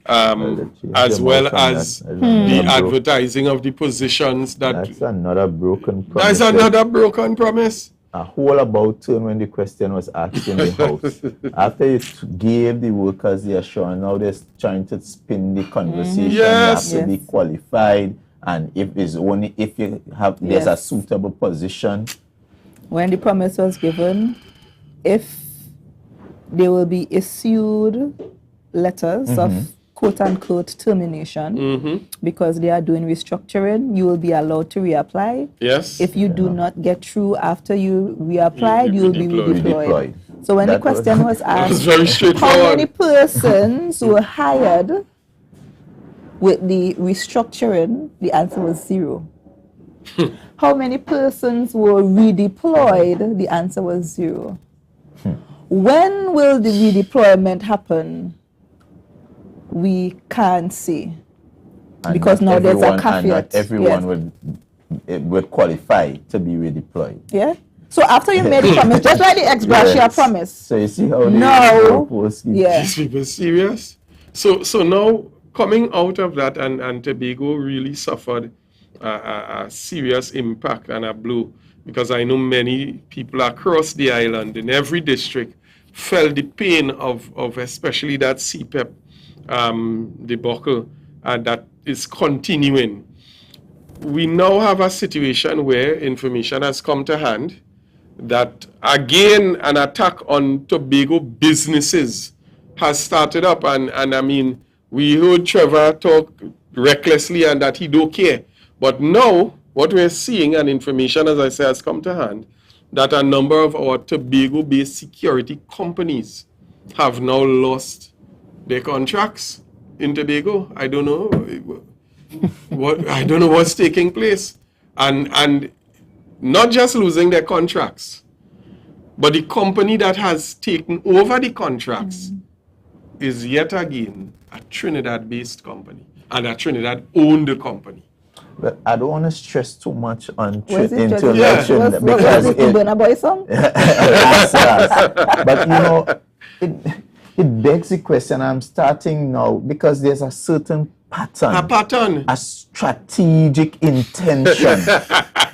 as well as the advertising of the positions that... That's another broken promise. That's another broken promise. A whole about turn when the question was asked in the House. After you gave the workers the assurance, now they're trying to spin the conversation. Yes. You have to be qualified, and if it's only if you have there's a suitable position. When the promise was given, if they will be issued letters of quote-unquote termination because they are doing restructuring, you will be allowed to reapply. Yes. If you do not get through after you reapplied, you will be redeployed. So when the question was asked, very straightforward. how many persons were hired with the restructuring, the answer was 0. How many persons were redeployed? The answer was 0. When will the redeployment happen? We can't see, because now there's a caveat. And not everyone would qualify to be redeployed. Yeah. So after you made the promise, just like the ex-gratia promise. So you see how these people serious. So now coming out of that, and Tobago really suffered a serious impact and a blow, because I know many people across the island in every district felt the pain of especially that CPEP debacle that is continuing. We now have a situation where information has come to hand that again an attack on Tobago businesses has started up, and I mean, we heard Trevor talk recklessly and that he don't care, but now what we're seeing, and information, as I say, has come to hand, that a number of our Tobago-based security companies have now lost their contracts in Tobago. I don't know I don't know what's taking place, and not just losing their contracts, but the company that has taken over the contracts is yet again a Trinidad-based company, and a Trinidad-owned company. But I don't want to stress too much on introduction because but you know, it begs the question. I'm starting now because there's a certain pattern, a strategic intention.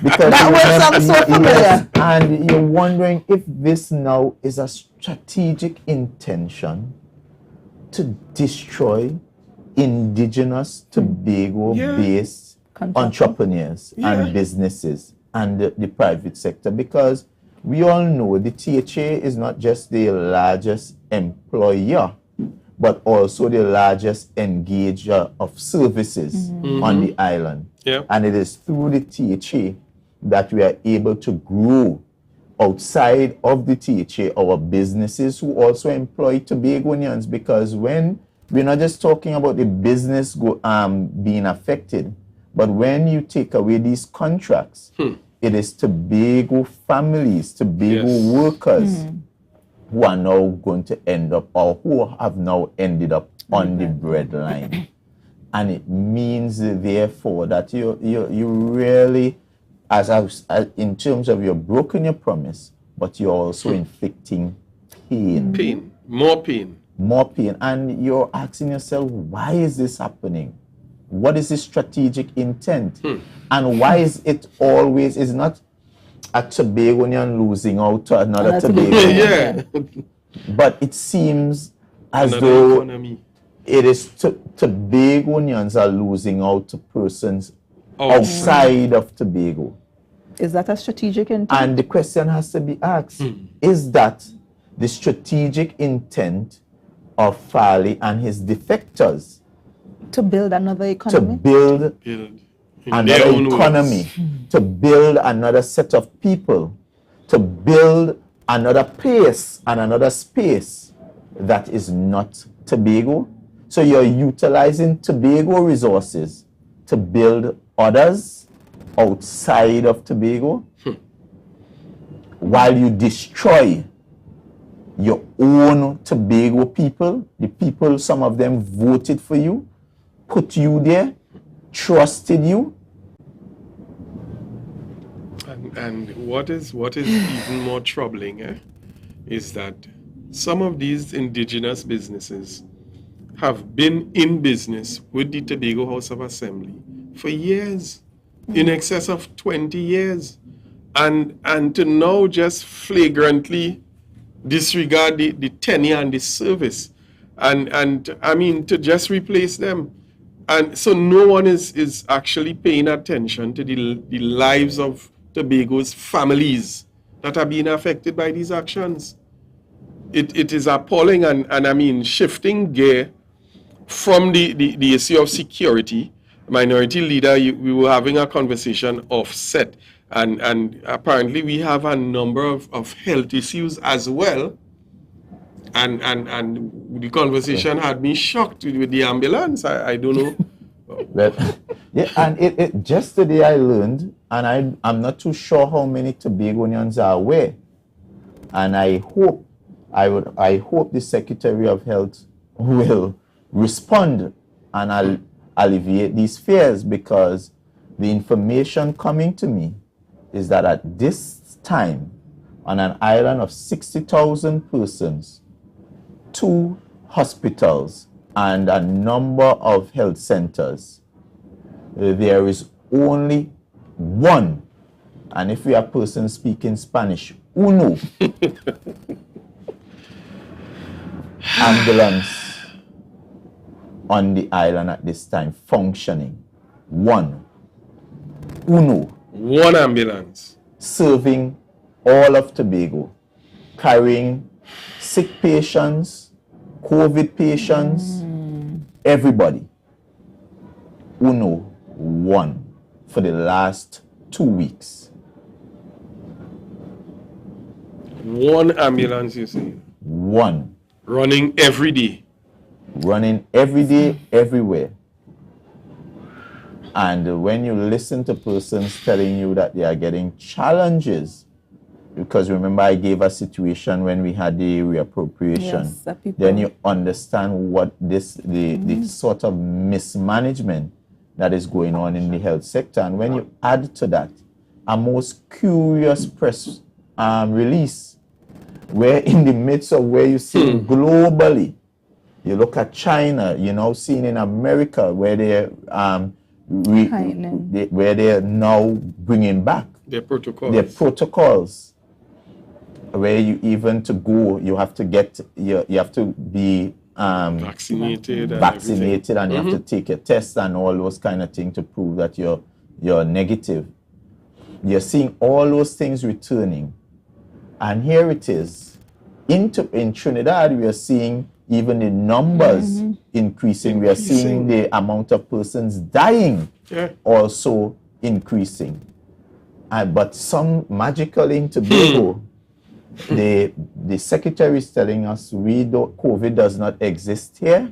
Because that was so familiar. And you're wondering if this now is a strategic intention to destroy indigenous Tobago-based entrepreneurs and businesses and the private sector, because we all know the THA is not just the largest employer, but also the largest engager of services on the island. And it is through the THA that we are able to grow outside of the THA our businesses who also employ Tobagonians, because when we're not just talking about the business being affected, but when you take away these contracts, it is Tobago families, Tobago workers who are now going to end up, or who have now ended up on the breadline. And it means, therefore, that you really, in terms of you're broken your promise, but you're also inflicting pain. More pain. And you're asking yourself, why is this happening? What is the strategic intent? And why is it always, is not a Tobagonian losing out to another Tobagonian? But it seems as though it is Tobagonians are losing out to persons outside of Tobago. Is that a strategic intent? And the question has to be asked, is that the strategic intent of Farley and his defectors to build another economy? To build another economy, to build another set of people, to build another place and another space that is not Tobago. So you're utilizing Tobago resources to build others outside of Tobago while you destroy your own Tobago people, the people, some of them voted for you, put you there, trusted you. And what is even more troubling is that some of these indigenous businesses have been in business with the Tobago House of Assembly for years, in excess of 20 years. And to now just flagrantly disregard the tenure and the service, and I mean, to just replace them. And so no one is actually paying attention to the lives of Tobago's families that are being affected by these actions. It is appalling, and I mean, shifting gear from the issue of security. Minority Leader, we were having a conversation offset, and apparently we have a number of health issues as well. And the conversation had me shocked with the ambulance. I don't know. But, yeah, and it just today I learned, and I'm not too sure how many Tobagonians are aware. And I hope the Secretary of Health will respond and alleviate these fears, because the information coming to me is that at this time, on an island of 60,000 persons, 2 hospitals and a number of health centers, there is only 1, and if we are persons speaking Spanish, uno, ambulance on the island at this time, functioning. 1. Uno. 1 ambulance. Serving all of Tobago, carrying sick patients, COVID patients, everybody. Uno, 1 for the last 2 weeks. 1 ambulance, you see? 1. Running every day. Running every day, everywhere. And when you listen to persons telling you that they are getting challenges because remember I gave a situation when we had the reappropriation. Yes, that people... Then you understand what the sort of mismanagement that is going on in the health sector. And when you add to that a most curious press release, where in the midst of where you see globally, you look at China, you know, seen in America where they're where they're now bringing back their protocols, where you even to go, you have to get you have to be vaccinated and you have to take a test and all those kind of things to prove that you're negative. You're seeing all those things returning, and here it is in Trinidad. We are seeing even the numbers increasing. We are seeing the amount of persons dying also increasing. But some magically in Tobago, the secretary is telling us COVID does not exist here,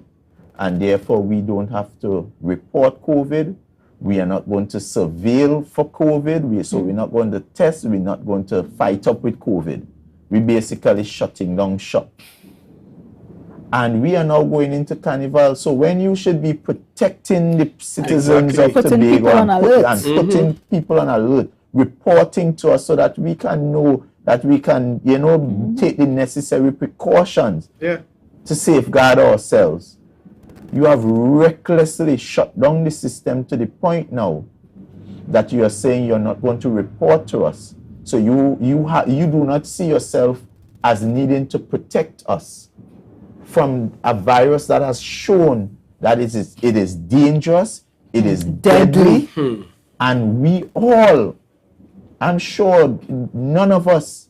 and therefore we don't have to report COVID. We are not going to surveil for COVID. So we're not going to test. We're not going to fight up with COVID. We're basically shutting down shop. And we are now going into Carnival. So when you should be protecting the citizens of Tobago and putting people on alert, reporting to us so that we can know that we can, you know, take the necessary precautions to safeguard ourselves. You have recklessly shut down the system to the point now that you are saying you're not going to report to us. So you do not see yourself as needing to protect us from a virus that has shown that it is dangerous, it is deadly, and we all, I'm sure none of us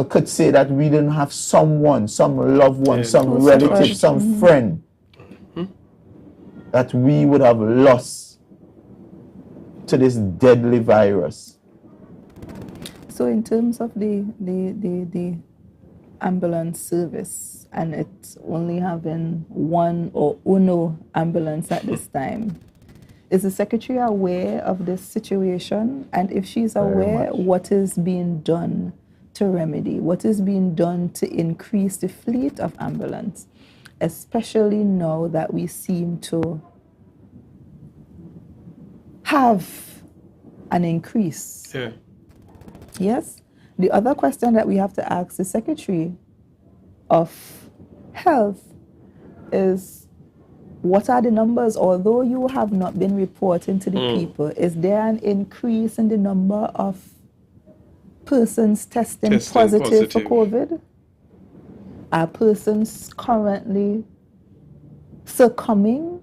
could say that we didn't have someone, some loved one, some relative, some friend that we would have lost to this deadly virus. So in terms of the ambulance service, and it's only having one or uno ambulance at this time, is the secretary aware of this situation? And if she's aware, what is being done to remedy? What is being done to increase the fleet of ambulance, especially now that we seem to have an increase? Yes. The other question that we have to ask the Secretary of Health is, what are the numbers? Although you have not been reporting to the people, is there an increase in the number of persons testing positive for COVID? Are persons currently succumbing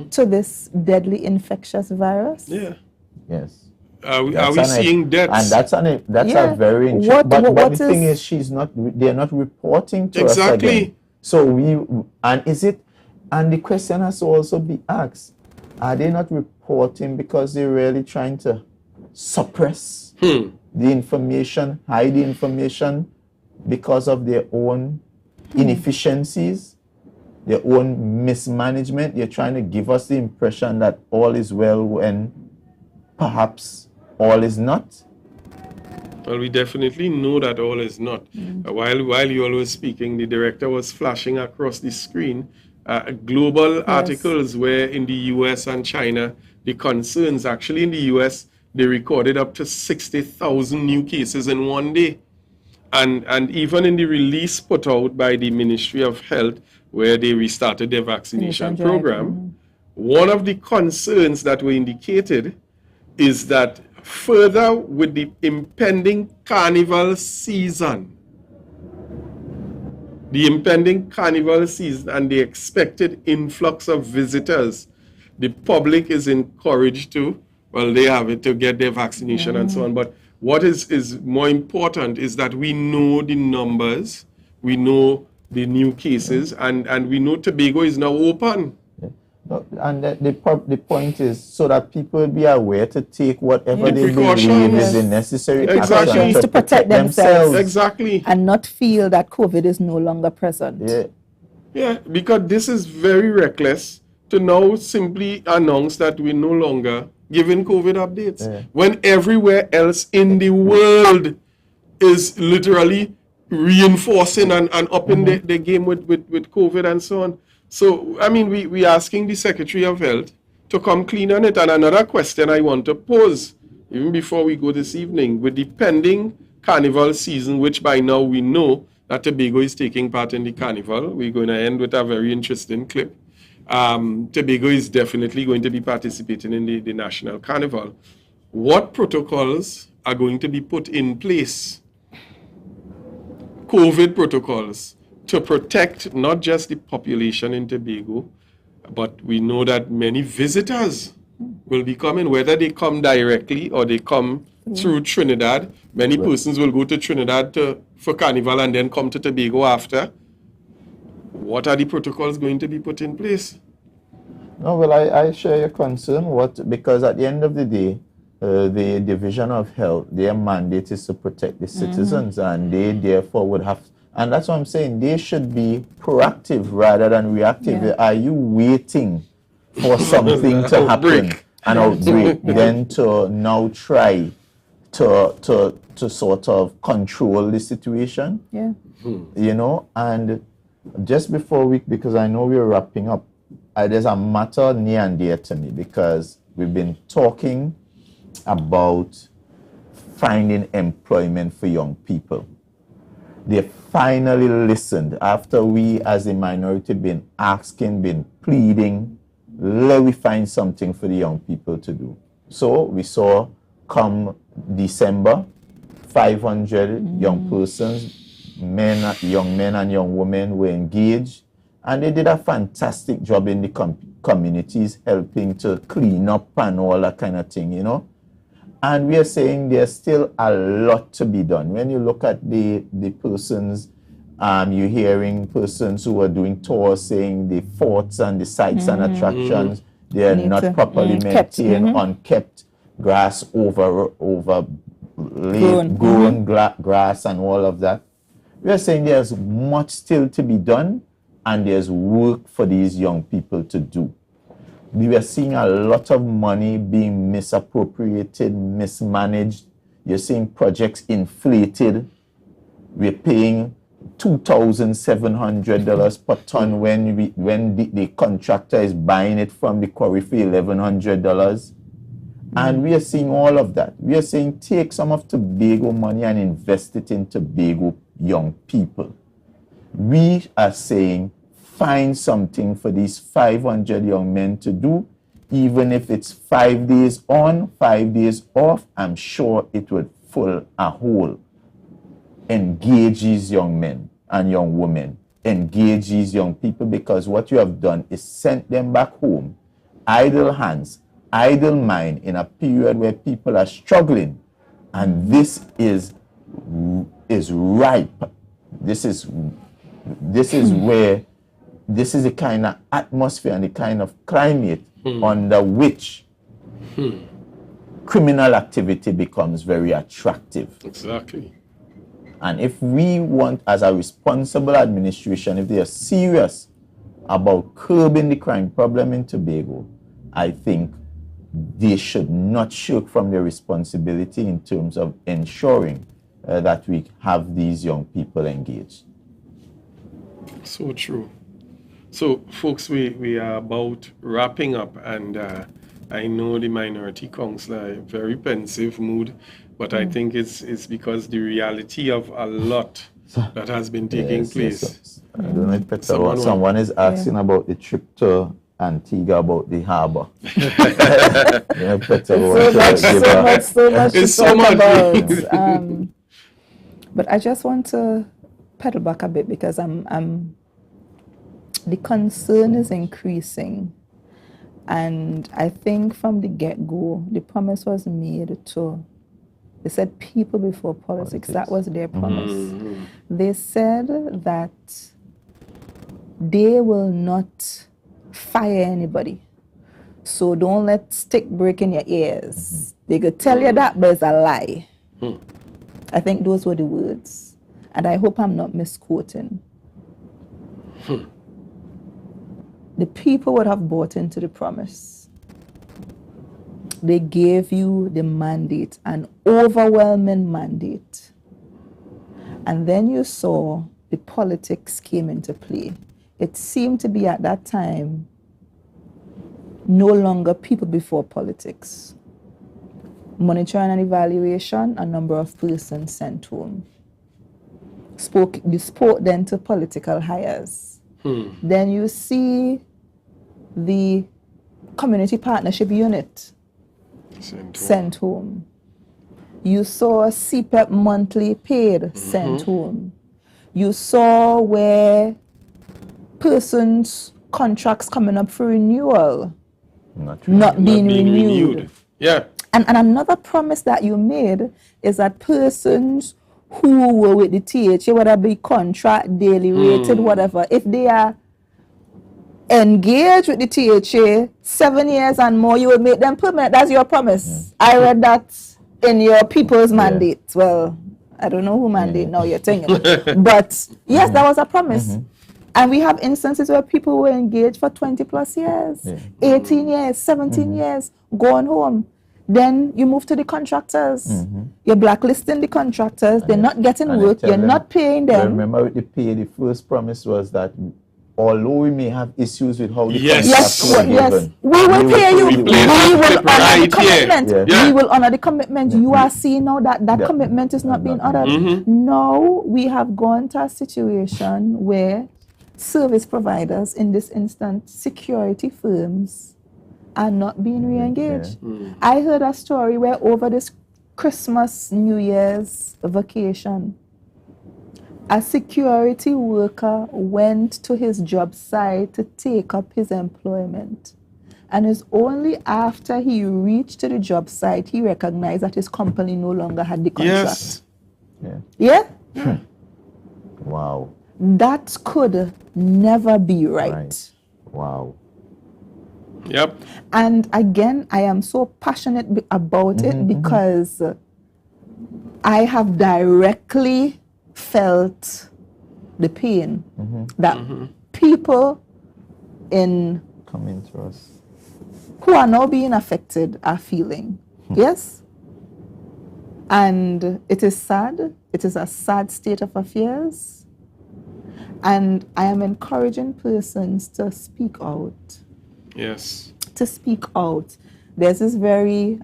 to this deadly infectious virus? Yes. Are we seeing deaths? And that's a very interesting. But the thing is, they're not reporting to us again. So and the question has to also be asked, are they not reporting because they're really trying to suppress the information, hide the information because of their own inefficiencies, their own mismanagement? They're trying to give us the impression that all is well when perhaps all is not. Well, we definitely know that all is not. While you all were speaking, the director was flashing across the screen global articles where in the US and China, the concerns, actually in the US, they recorded up to 60,000 new cases in one day. And even in the release put out by the Ministry of Health, where they restarted their vaccination program, one of the concerns that were indicated is that further with the impending carnival season, and the expected influx of visitors, the public is encouraged to, well, they have it to get their vaccination and so on. But what is more important is that we know the numbers, we know the new cases, and we know Tobago is now open. And the point is so that people be aware to take whatever they believe is the necessary precautions to protect themselves. Exactly. And not feel that COVID is no longer present. Yeah, because this is very reckless to now simply announce that we no longer giving COVID updates when everywhere else in the world is literally reinforcing and upping the game with COVID and so on. So, I mean, we asking the Secretary of Health to come clean on it. And another question I want to pose, even before we go this evening, with the pending carnival season, which by now we know that Tobago is taking part in the carnival. We're going to end with a very interesting clip. Tobago is definitely going to be participating in the national carnival. What protocols are going to be put in place, COVID protocols, to protect not just the population in Tobago, but we know that many visitors will be coming, whether they come directly or they come through Trinidad. Many persons will go to Trinidad for carnival and then come to Tobago after. What are the protocols going to be put in place? No, well, I share your concern. Because at the end of the day, the Division of Health, their mandate is to protect the citizens, and they therefore would have, and that's what I'm saying, they should be proactive rather than reactive. Are you waiting for something to happen, an outbreak, then to now try to sort of control the situation? You know, and just before because I know we're wrapping up, there's a matter near and dear to me, because we've been talking about finding employment for young people. They finally listened after we as a minority been asking, been pleading, let me find something for the young people to do. So we saw come December, 500 young persons, young men and young women were engaged, and they did a fantastic job in the communities, helping to clean up and all that kind of thing, you know. And we are saying there's still a lot to be done. When you look at the persons, you're hearing persons who are doing tours saying the forts and the sites and attractions, they are not properly maintained, unkept, grass grown grass and all of that. We are saying there's much still to be done, and there's work for these young people to do. We are seeing a lot of money being misappropriated, mismanaged. You're seeing projects inflated. We're paying $2,700 per ton when the contractor is buying it from the quarry for $1,100. And we are seeing all of that. We are saying take some of Tobago money and invest it in Tobago young people. We are saying find something for these 500 young men to do, even if it's 5 days on, 5 days off. I'm sure it would fill a hole. Engage these young men and young women. Engage these young people, because what you have done is sent them back home, idle hands, idle mind, in a period where people are struggling. And this is ripe. This is where, this is the kind of atmosphere and the kind of climate under which criminal activity becomes very attractive. Exactly. And if we want, as a responsible administration, if they are serious about curbing the crime problem in Tobago, I think they should not shirk from their responsibility in terms of ensuring that we have these young people engaged. So true. So, folks, we are about wrapping up, and I know the Minority Council are in a very pensive mood, but I think it's because the reality of a lot that has been taking place. Yes. I don't know if Peter, someone is asking about the trip to Antigua, about the harbor. So much about. But I just want to pedal back a bit, because the concern is increasing, and I think from the get-go, the promise was made to, they said people before politics. That was their promise. They said that they will not fire anybody, so don't let stick break in your ears. They could tell you that, but it's a lie. I think those were the words, and I hope I'm not misquoting. The people would have bought into the promise. They gave you the mandate, an overwhelming mandate. And then you saw the politics came into play. It seemed to be at that time no longer people before politics. Monitoring and evaluation, a number of persons sent home. You spoke then to political hires. Then you see the community partnership unit sent home. You saw CPEP monthly paid sent home. You saw where persons' contracts coming up for renewal not being renewed. Yeah. And another promise that you made is that persons who were with the THA, whether be contract, daily rated, whatever, if they are engaged with the THA 7 years and more, you will make them permanent. That's your promise. I read that in your people's mandate. Well, I don't know who mandate now you're telling about. But yes, that was a promise. And we have instances where people were engaged for 20 plus years, 18 years, 17 years, going home. Then you move to the contractors. You're blacklisting the contractors. They're not getting work. You're not paying them. Remember with the pay, the first promise was that although we may have issues with how the we will pay you. We will honor the commitment. We will honor the commitment. You are seeing now that commitment is not being honored. Now we have gone to a situation where service providers, in this instance, security firms, are not being re-engaged. I heard a story where over this Christmas, New Year's vacation, a security worker went to his job site to take up his employment. And it's only after he reached to the job site he recognized that his company no longer had the contract. Yes. Yeah? Wow. That could never be right. Wow. Yep. And again, I am so passionate about it because I have directly felt the pain that people coming to us who are now being affected are feeling. Yes? And it is sad. It is a sad state of affairs. And I am encouraging persons to speak out. Yes. To speak out. There's this very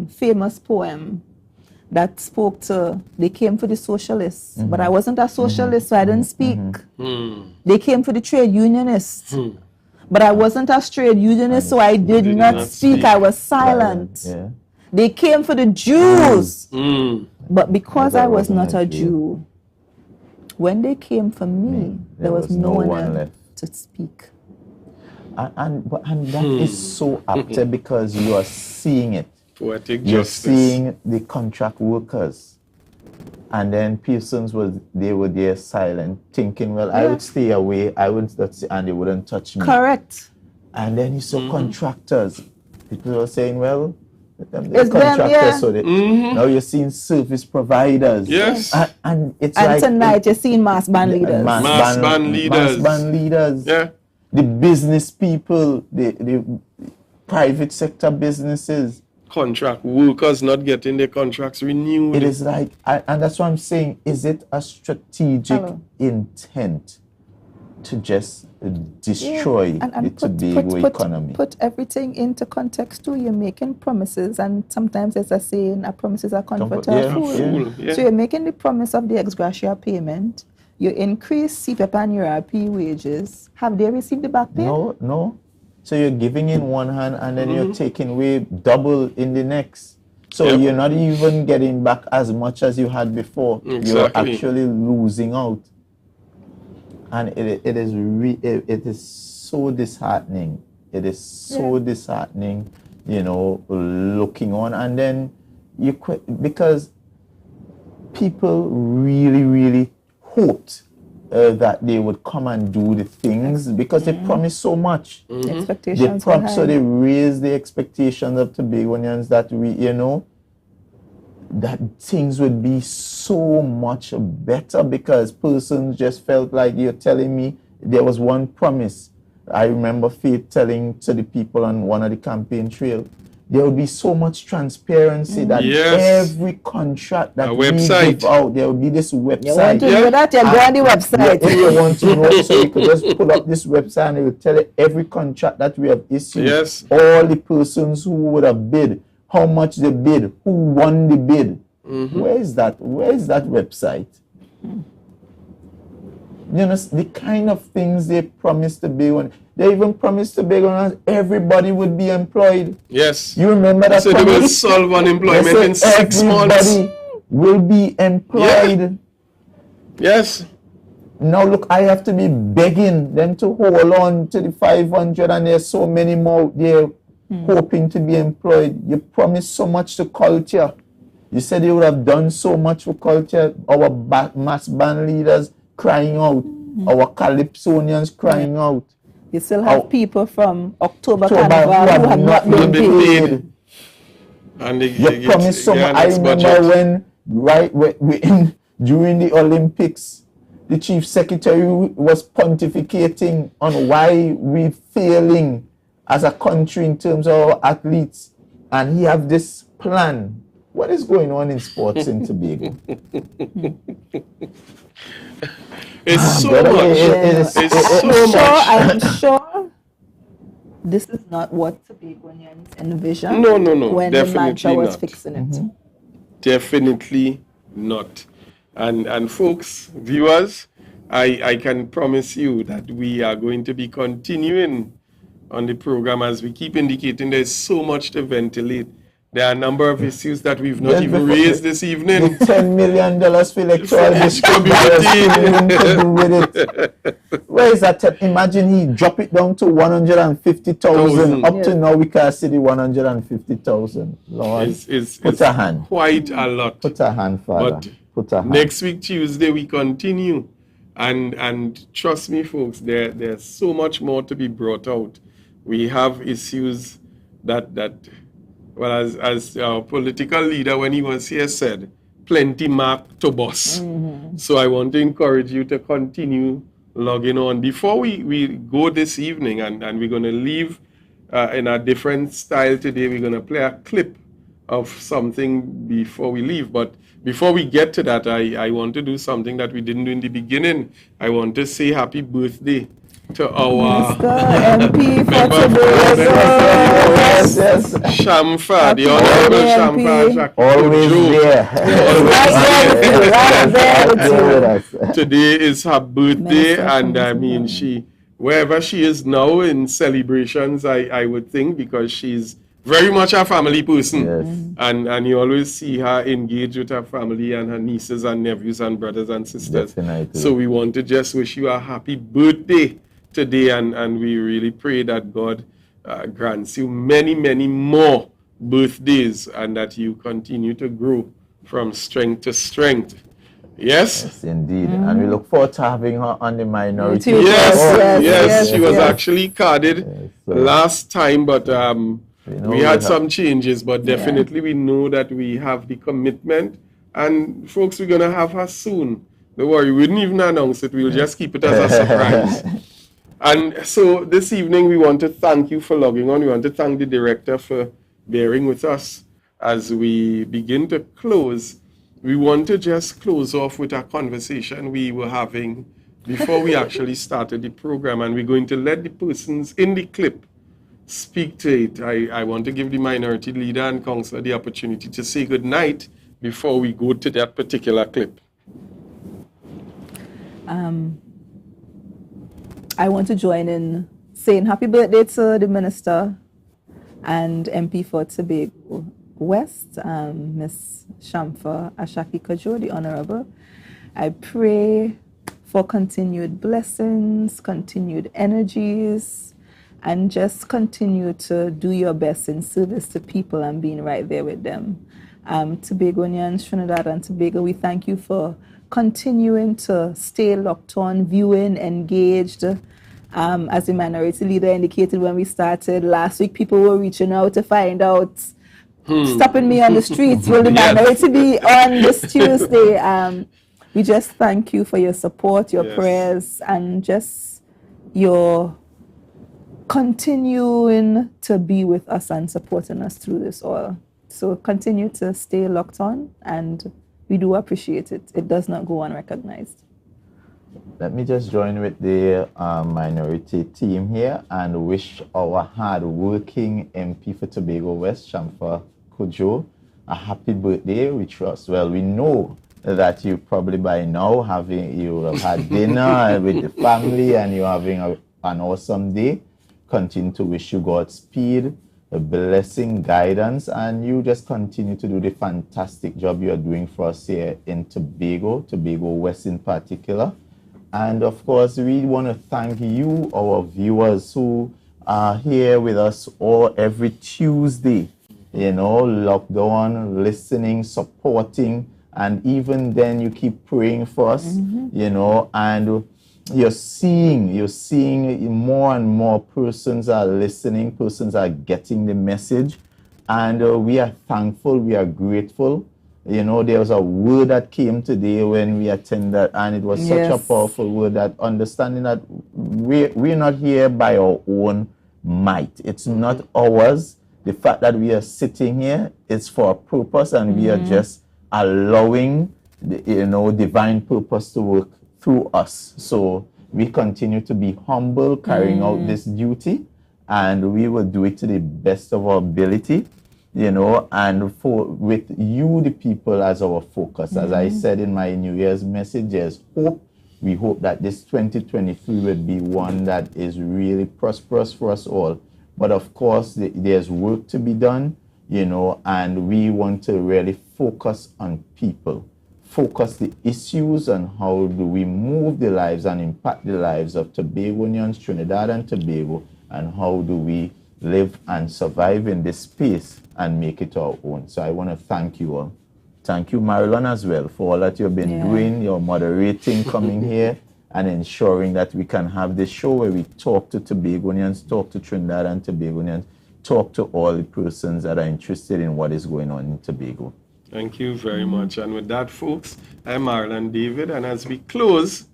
famous poem that spoke to, they came for the socialists, but I wasn't a socialist, so I didn't speak. They came for the trade unionists, but I wasn't a trade unionist, so I did not speak. I was silent. They came for the Jews, but because I was not a Jew, when they came for me, there was no one left to speak. And that is so apt because you are seeing it. Poetic You're justice. seeing the contract workers. And then persons were there silent, thinking, well, I would stay away, I wouldn't touch, and they wouldn't touch me. Correct. And then you saw contractors. People were saying, well, they're contractors, so they, now you're seeing service providers. Yes. And it's and like tonight you're seeing mass band leaders. Mass band leaders. Mass band leaders. Yeah. The business people, the private sector businesses. Contract workers not getting their contracts renewed. It is like, and that's what I'm saying, is it a strategic intent to just destroy the Tobago economy? Put everything into context too. You're making promises, and sometimes there's a saying, a promise is a comfort to a fool. So you're making the promise of the ex-gratia payment. You increase CPEP and your RP wages. Have they received the back pay? No. So you're giving in one hand and then you're taking away double in the next. So you're not even getting back as much as you had before. Exactly. You're actually losing out. And it is so disheartening. It is so disheartening, looking on. And then you quit because people really, really hoped that they would come and do the things because they promised so much. Expectations so they raised the expectations of Tobagonians that that things would be so much better because persons just felt like you're telling me there was one promise. I remember Faith telling to the people on one of the campaign trail there will be so much transparency that every contract that we give out, there will be this website. You want to know that? You go on the website. If you want to know, so you could just pull up this website and it will tell you every contract that we have issued. Yes. All the persons who would have bid, how much they bid, who won the bid. Where is that? Where is that website? You know, the kind of things they promised to be on. They even promised to be on everybody would be employed. Yes. You remember that? So they will solve unemployment in 6 months. Everybody will be employed. Yes. Now look, I have to be begging them to hold on to the 500, and there's so many more there hoping to be employed. You promised so much to culture. You said you would have done so much for culture. Our mass band leaders crying out. Our calypsonians crying out. You still have people from October Carnival who have not been paid. And you promised so much. I remember when during the Olympics, the chief secretary was pontificating on why we're failing as a country in terms of our athletes, and he have this plan. What is going on in sports in Tobago? It's so much. It's so much. I'm sure this is not what Tobagonians envisioned. No. When Definitely the mantra was not. fixing it. Definitely not. And folks, viewers, I can promise you that we are going to be continuing on the program as we keep indicating there's so much to ventilate. There are a number of issues that we've not even raised this evening. The $10 million for electoral distribution. Where is that? Imagine he drop it down to 150,000. Up to now, we can't see the 150,000. Lord, put a hand. Quite a lot. Put a hand, Father. But put a hand. Next week, Tuesday, we continue. And trust me, folks, there's so much more to be brought out. We have issues that well, as our political leader when he was here said, plenty mark to bus. So I want to encourage you to continue logging on. Before we go this evening, and we're going to leave in a different style today, we're going to play a clip of something before we leave. But before we get to that, I want to do something that we didn't do in the beginning. I want to say happy birthday to our MP for Shamfa, the Honorable Shamfa. Always there. Today is her birthday, and I mean, wherever she is now in celebrations, I would think, because she's very much a family person. Yes. And you always see her engage with her family and her nieces and nephews and brothers and sisters. Definitely. So we want to just wish you a happy birthday today, and we really pray that God grants you many, many more birthdays, and that you continue to grow from strength to strength. Yes, indeed. And we look forward to having her on the minority. Yes. She was actually carded last time, but we had some changes, but definitely we know that we have the commitment, and folks, we're going to have her soon. Don't worry, we wouldn't even announce it. We'll just keep it as a surprise. And so this evening, we want to thank you for logging on. We want to thank the director for bearing with us as we begin to close. We want to just close off with a conversation we were having before we actually started the program, and we're going to let the persons in the clip speak to it. I want to give the minority leader and counselor the opportunity to say good night before we go to that particular clip. I want to join in saying happy birthday to the minister and MP for Tobago West, Miss Shamfa Ashaki Kajo, the Honorable. I pray for continued blessings, continued energies, and just continue to do your best in service to people and being right there with them. Tobagonians, Trinidad and Tobago, we thank you for continuing to stay locked on, viewing, engaged. As the minority leader indicated when we started last week, people were reaching out to find out, stopping me on the streets, will the minority be on this Tuesday? We just thank you for your support, your prayers, and just your continuing to be with us and supporting us through this all. So continue to stay locked on, and we do appreciate it. It does not go unrecognized. Let me just join with the minority team here and wish our hard-working MP for Tobago West, Shamfa Kojo, a happy birthday. We trust, well, we know that you probably by now you have had dinner with the family and you're having an awesome day. Continue to wish you Godspeed, a blessing, guidance, and you just continue to do the fantastic job you are doing for us here in Tobago West in particular. And of course, we want to thank you, our viewers who are here with us every Tuesday, locked on, listening, supporting, and even then you keep praying for us, and you're seeing more and more persons are listening, persons are getting the message, and we are thankful, we are grateful. There was a word that came today when we attended, and it was such a powerful word, that understanding that we're not here by our own might. It's not ours. The fact that we are sitting here is for a purpose, and we are just allowing divine purpose to work through us. So we continue to be humble, carrying out this duty, and we will do it to the best of our ability. And with you, the people, as our focus. As I said in my New Year's message, there's hope. We hope that this 2023 will be one that is really prosperous for us all. But of course, there's work to be done, and we want to really focus on people. Focus the issues on how do we move the lives and impact the lives of Tobagonians, Trinidad and Tobago, and how do we live and survive in this space and make it our own. So I want to thank you all. Thank you, Marilyn, as well, for all that you've been doing, your moderating, coming here and ensuring that we can have this show where we talk to Tobagonians, talk to Trinidad and Tobagonians, talk to all the persons that are interested in what is going on in Tobago. Thank you very much. And with that, folks, I'm Marlon David, and as we close,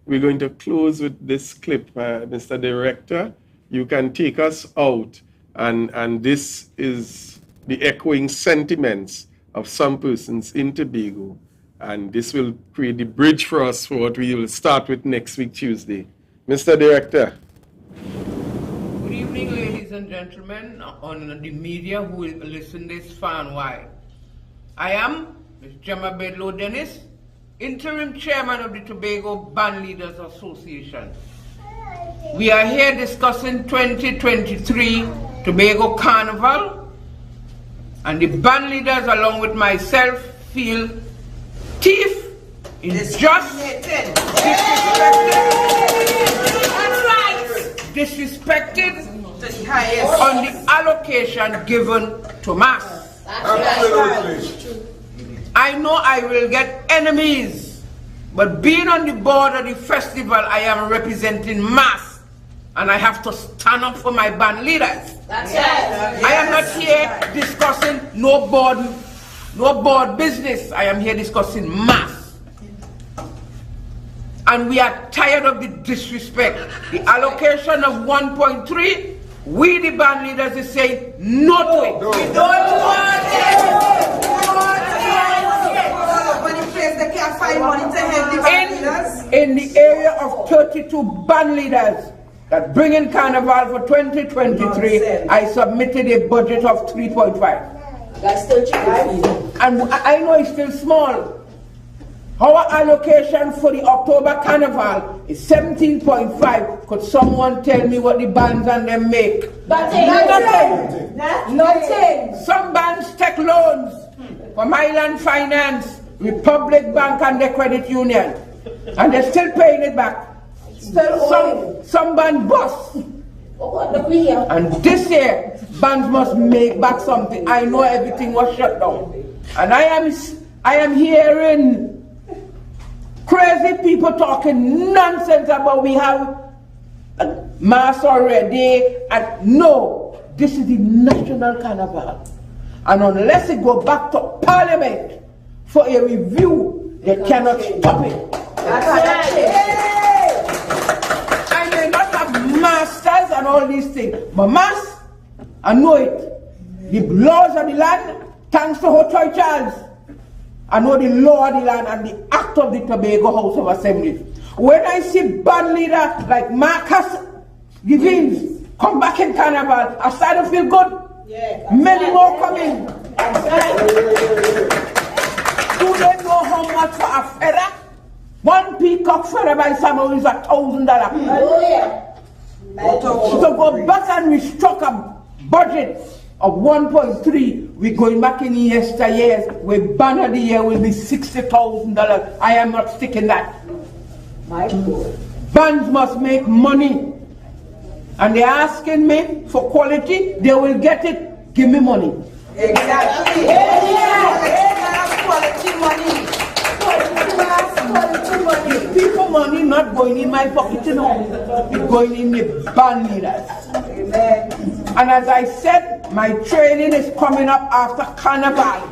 we're going to close with this clip. Mr. Director, you can take us out, and this is the echoing sentiments of some persons in Tobago, and this will create the bridge for us for what we will start with next week, Tuesday. Mr. Director. Good evening, ladies and gentlemen, on the media who will listen this far and wide. I am Ms. Gemma Bedlow Dennis, Interim Chairman of the Tobago Band Leaders Association. We are here discussing 2023 Tobago Carnival, and the band leaders along with myself feel thief, unjust, disrespected on the allocation given to mass. I know I will get enemies, but being on the board of the festival, I am representing mass, and I have to stand up for my band leaders. That's right. I am not here discussing no board business. I am here discussing mass. And we are tired of the disrespect. The allocation of 1.3, we the band leaders is saying no to it. We don't want it. They can't find money to help the band leaders. In the area of 32 band leaders that bring in Carnival for 2023, I submitted a budget of 3.5. That's still cheap. And I know it's still small. Our allocation for the October Carnival is 17.5. Could someone tell me what the bands and them make? Nothing. Nothing. Some bands take loans from Island Finance, Republic Bank and the Credit Union, and they're still paying it back. Some band bust. And this year, bands must make back something. I know everything was shut down. And I am hearing crazy people talking nonsense about we have mass already. And no, this is the national carnival. And unless it go back to Parliament for a review, they cannot stop it. I may not have masters and all these things. But mass, I know it. The laws of the land, thanks to Ho Choi Charles. I know the law of the land and the act of the Tobago House of Assembly. When I see band leader like Marcus Givens come back in Carnival, I start to feel good. Yeah, many more coming. Do they know how much for a feather? One peacock feather by Samuel is $1,000. Oh yeah. So go back and restructure a budget of 1.3. We're going back in yesteryears. We banner the year will be $60,000. I am not sticking that. My God. Bands must make money. And they're asking me for quality, they will get it. Give me money. Exactly. Quality money. Quality money. People money not going in my pocket, you know. It's going in the band leaders. Amen. And as I said, my training is coming up after Carnival.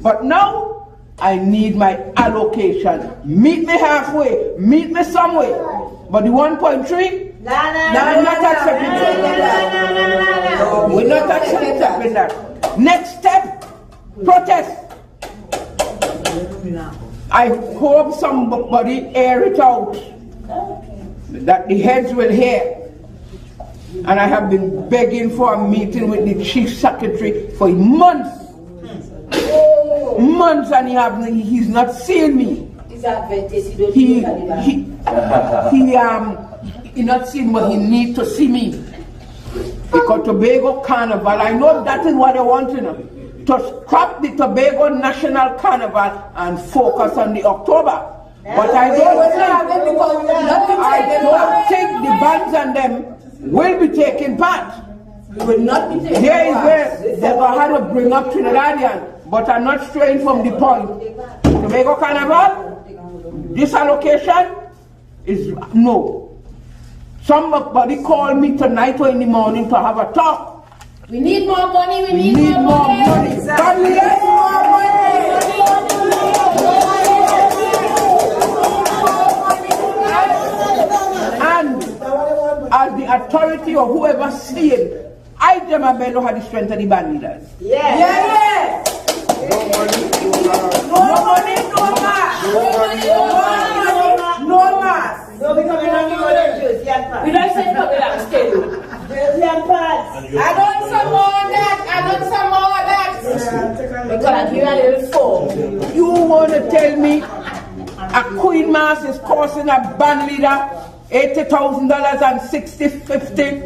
But now, I need my allocation. Meet me halfway. Meet me somewhere. But the 1.3, we're not accepting that. Next step, protest. I hope somebody air it out, that the heads will hear. And I have been begging for a meeting with the chief secretary for months. Months, and he's not seeing me. He not seeing, but he needs to see me. Because Tobago Carnival, I know that is what they want to know. To scrap the Tobago National Carnival and focus on the October. But I don't think the bands and them will be taking part. Will not be taking Here is where they will have to bring up Trinidadian, but I'm not straying from the point. Tobago Carnival, this allocation is no. Somebody called me tonight or in the morning to have a talk. We need more money, we need more money. Exactly. And as the authority or whoever see it, I Demabello had the strength of the band leaders. Yeah. No money, no mass. No mass. No, because we're not going to use young we don't say no, we don't stay. Young parts. I want some more of that. Because I give a little form. You want to tell me a Queen Mass is costing a band leader $80,000 and 50?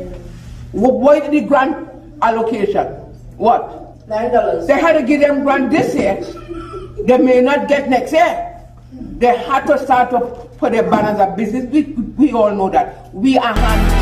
Why did the grant allocation? What? $9. They had to give them grant this year. They may not get next year. They had to start up for their banners of business. We all know that. We are hands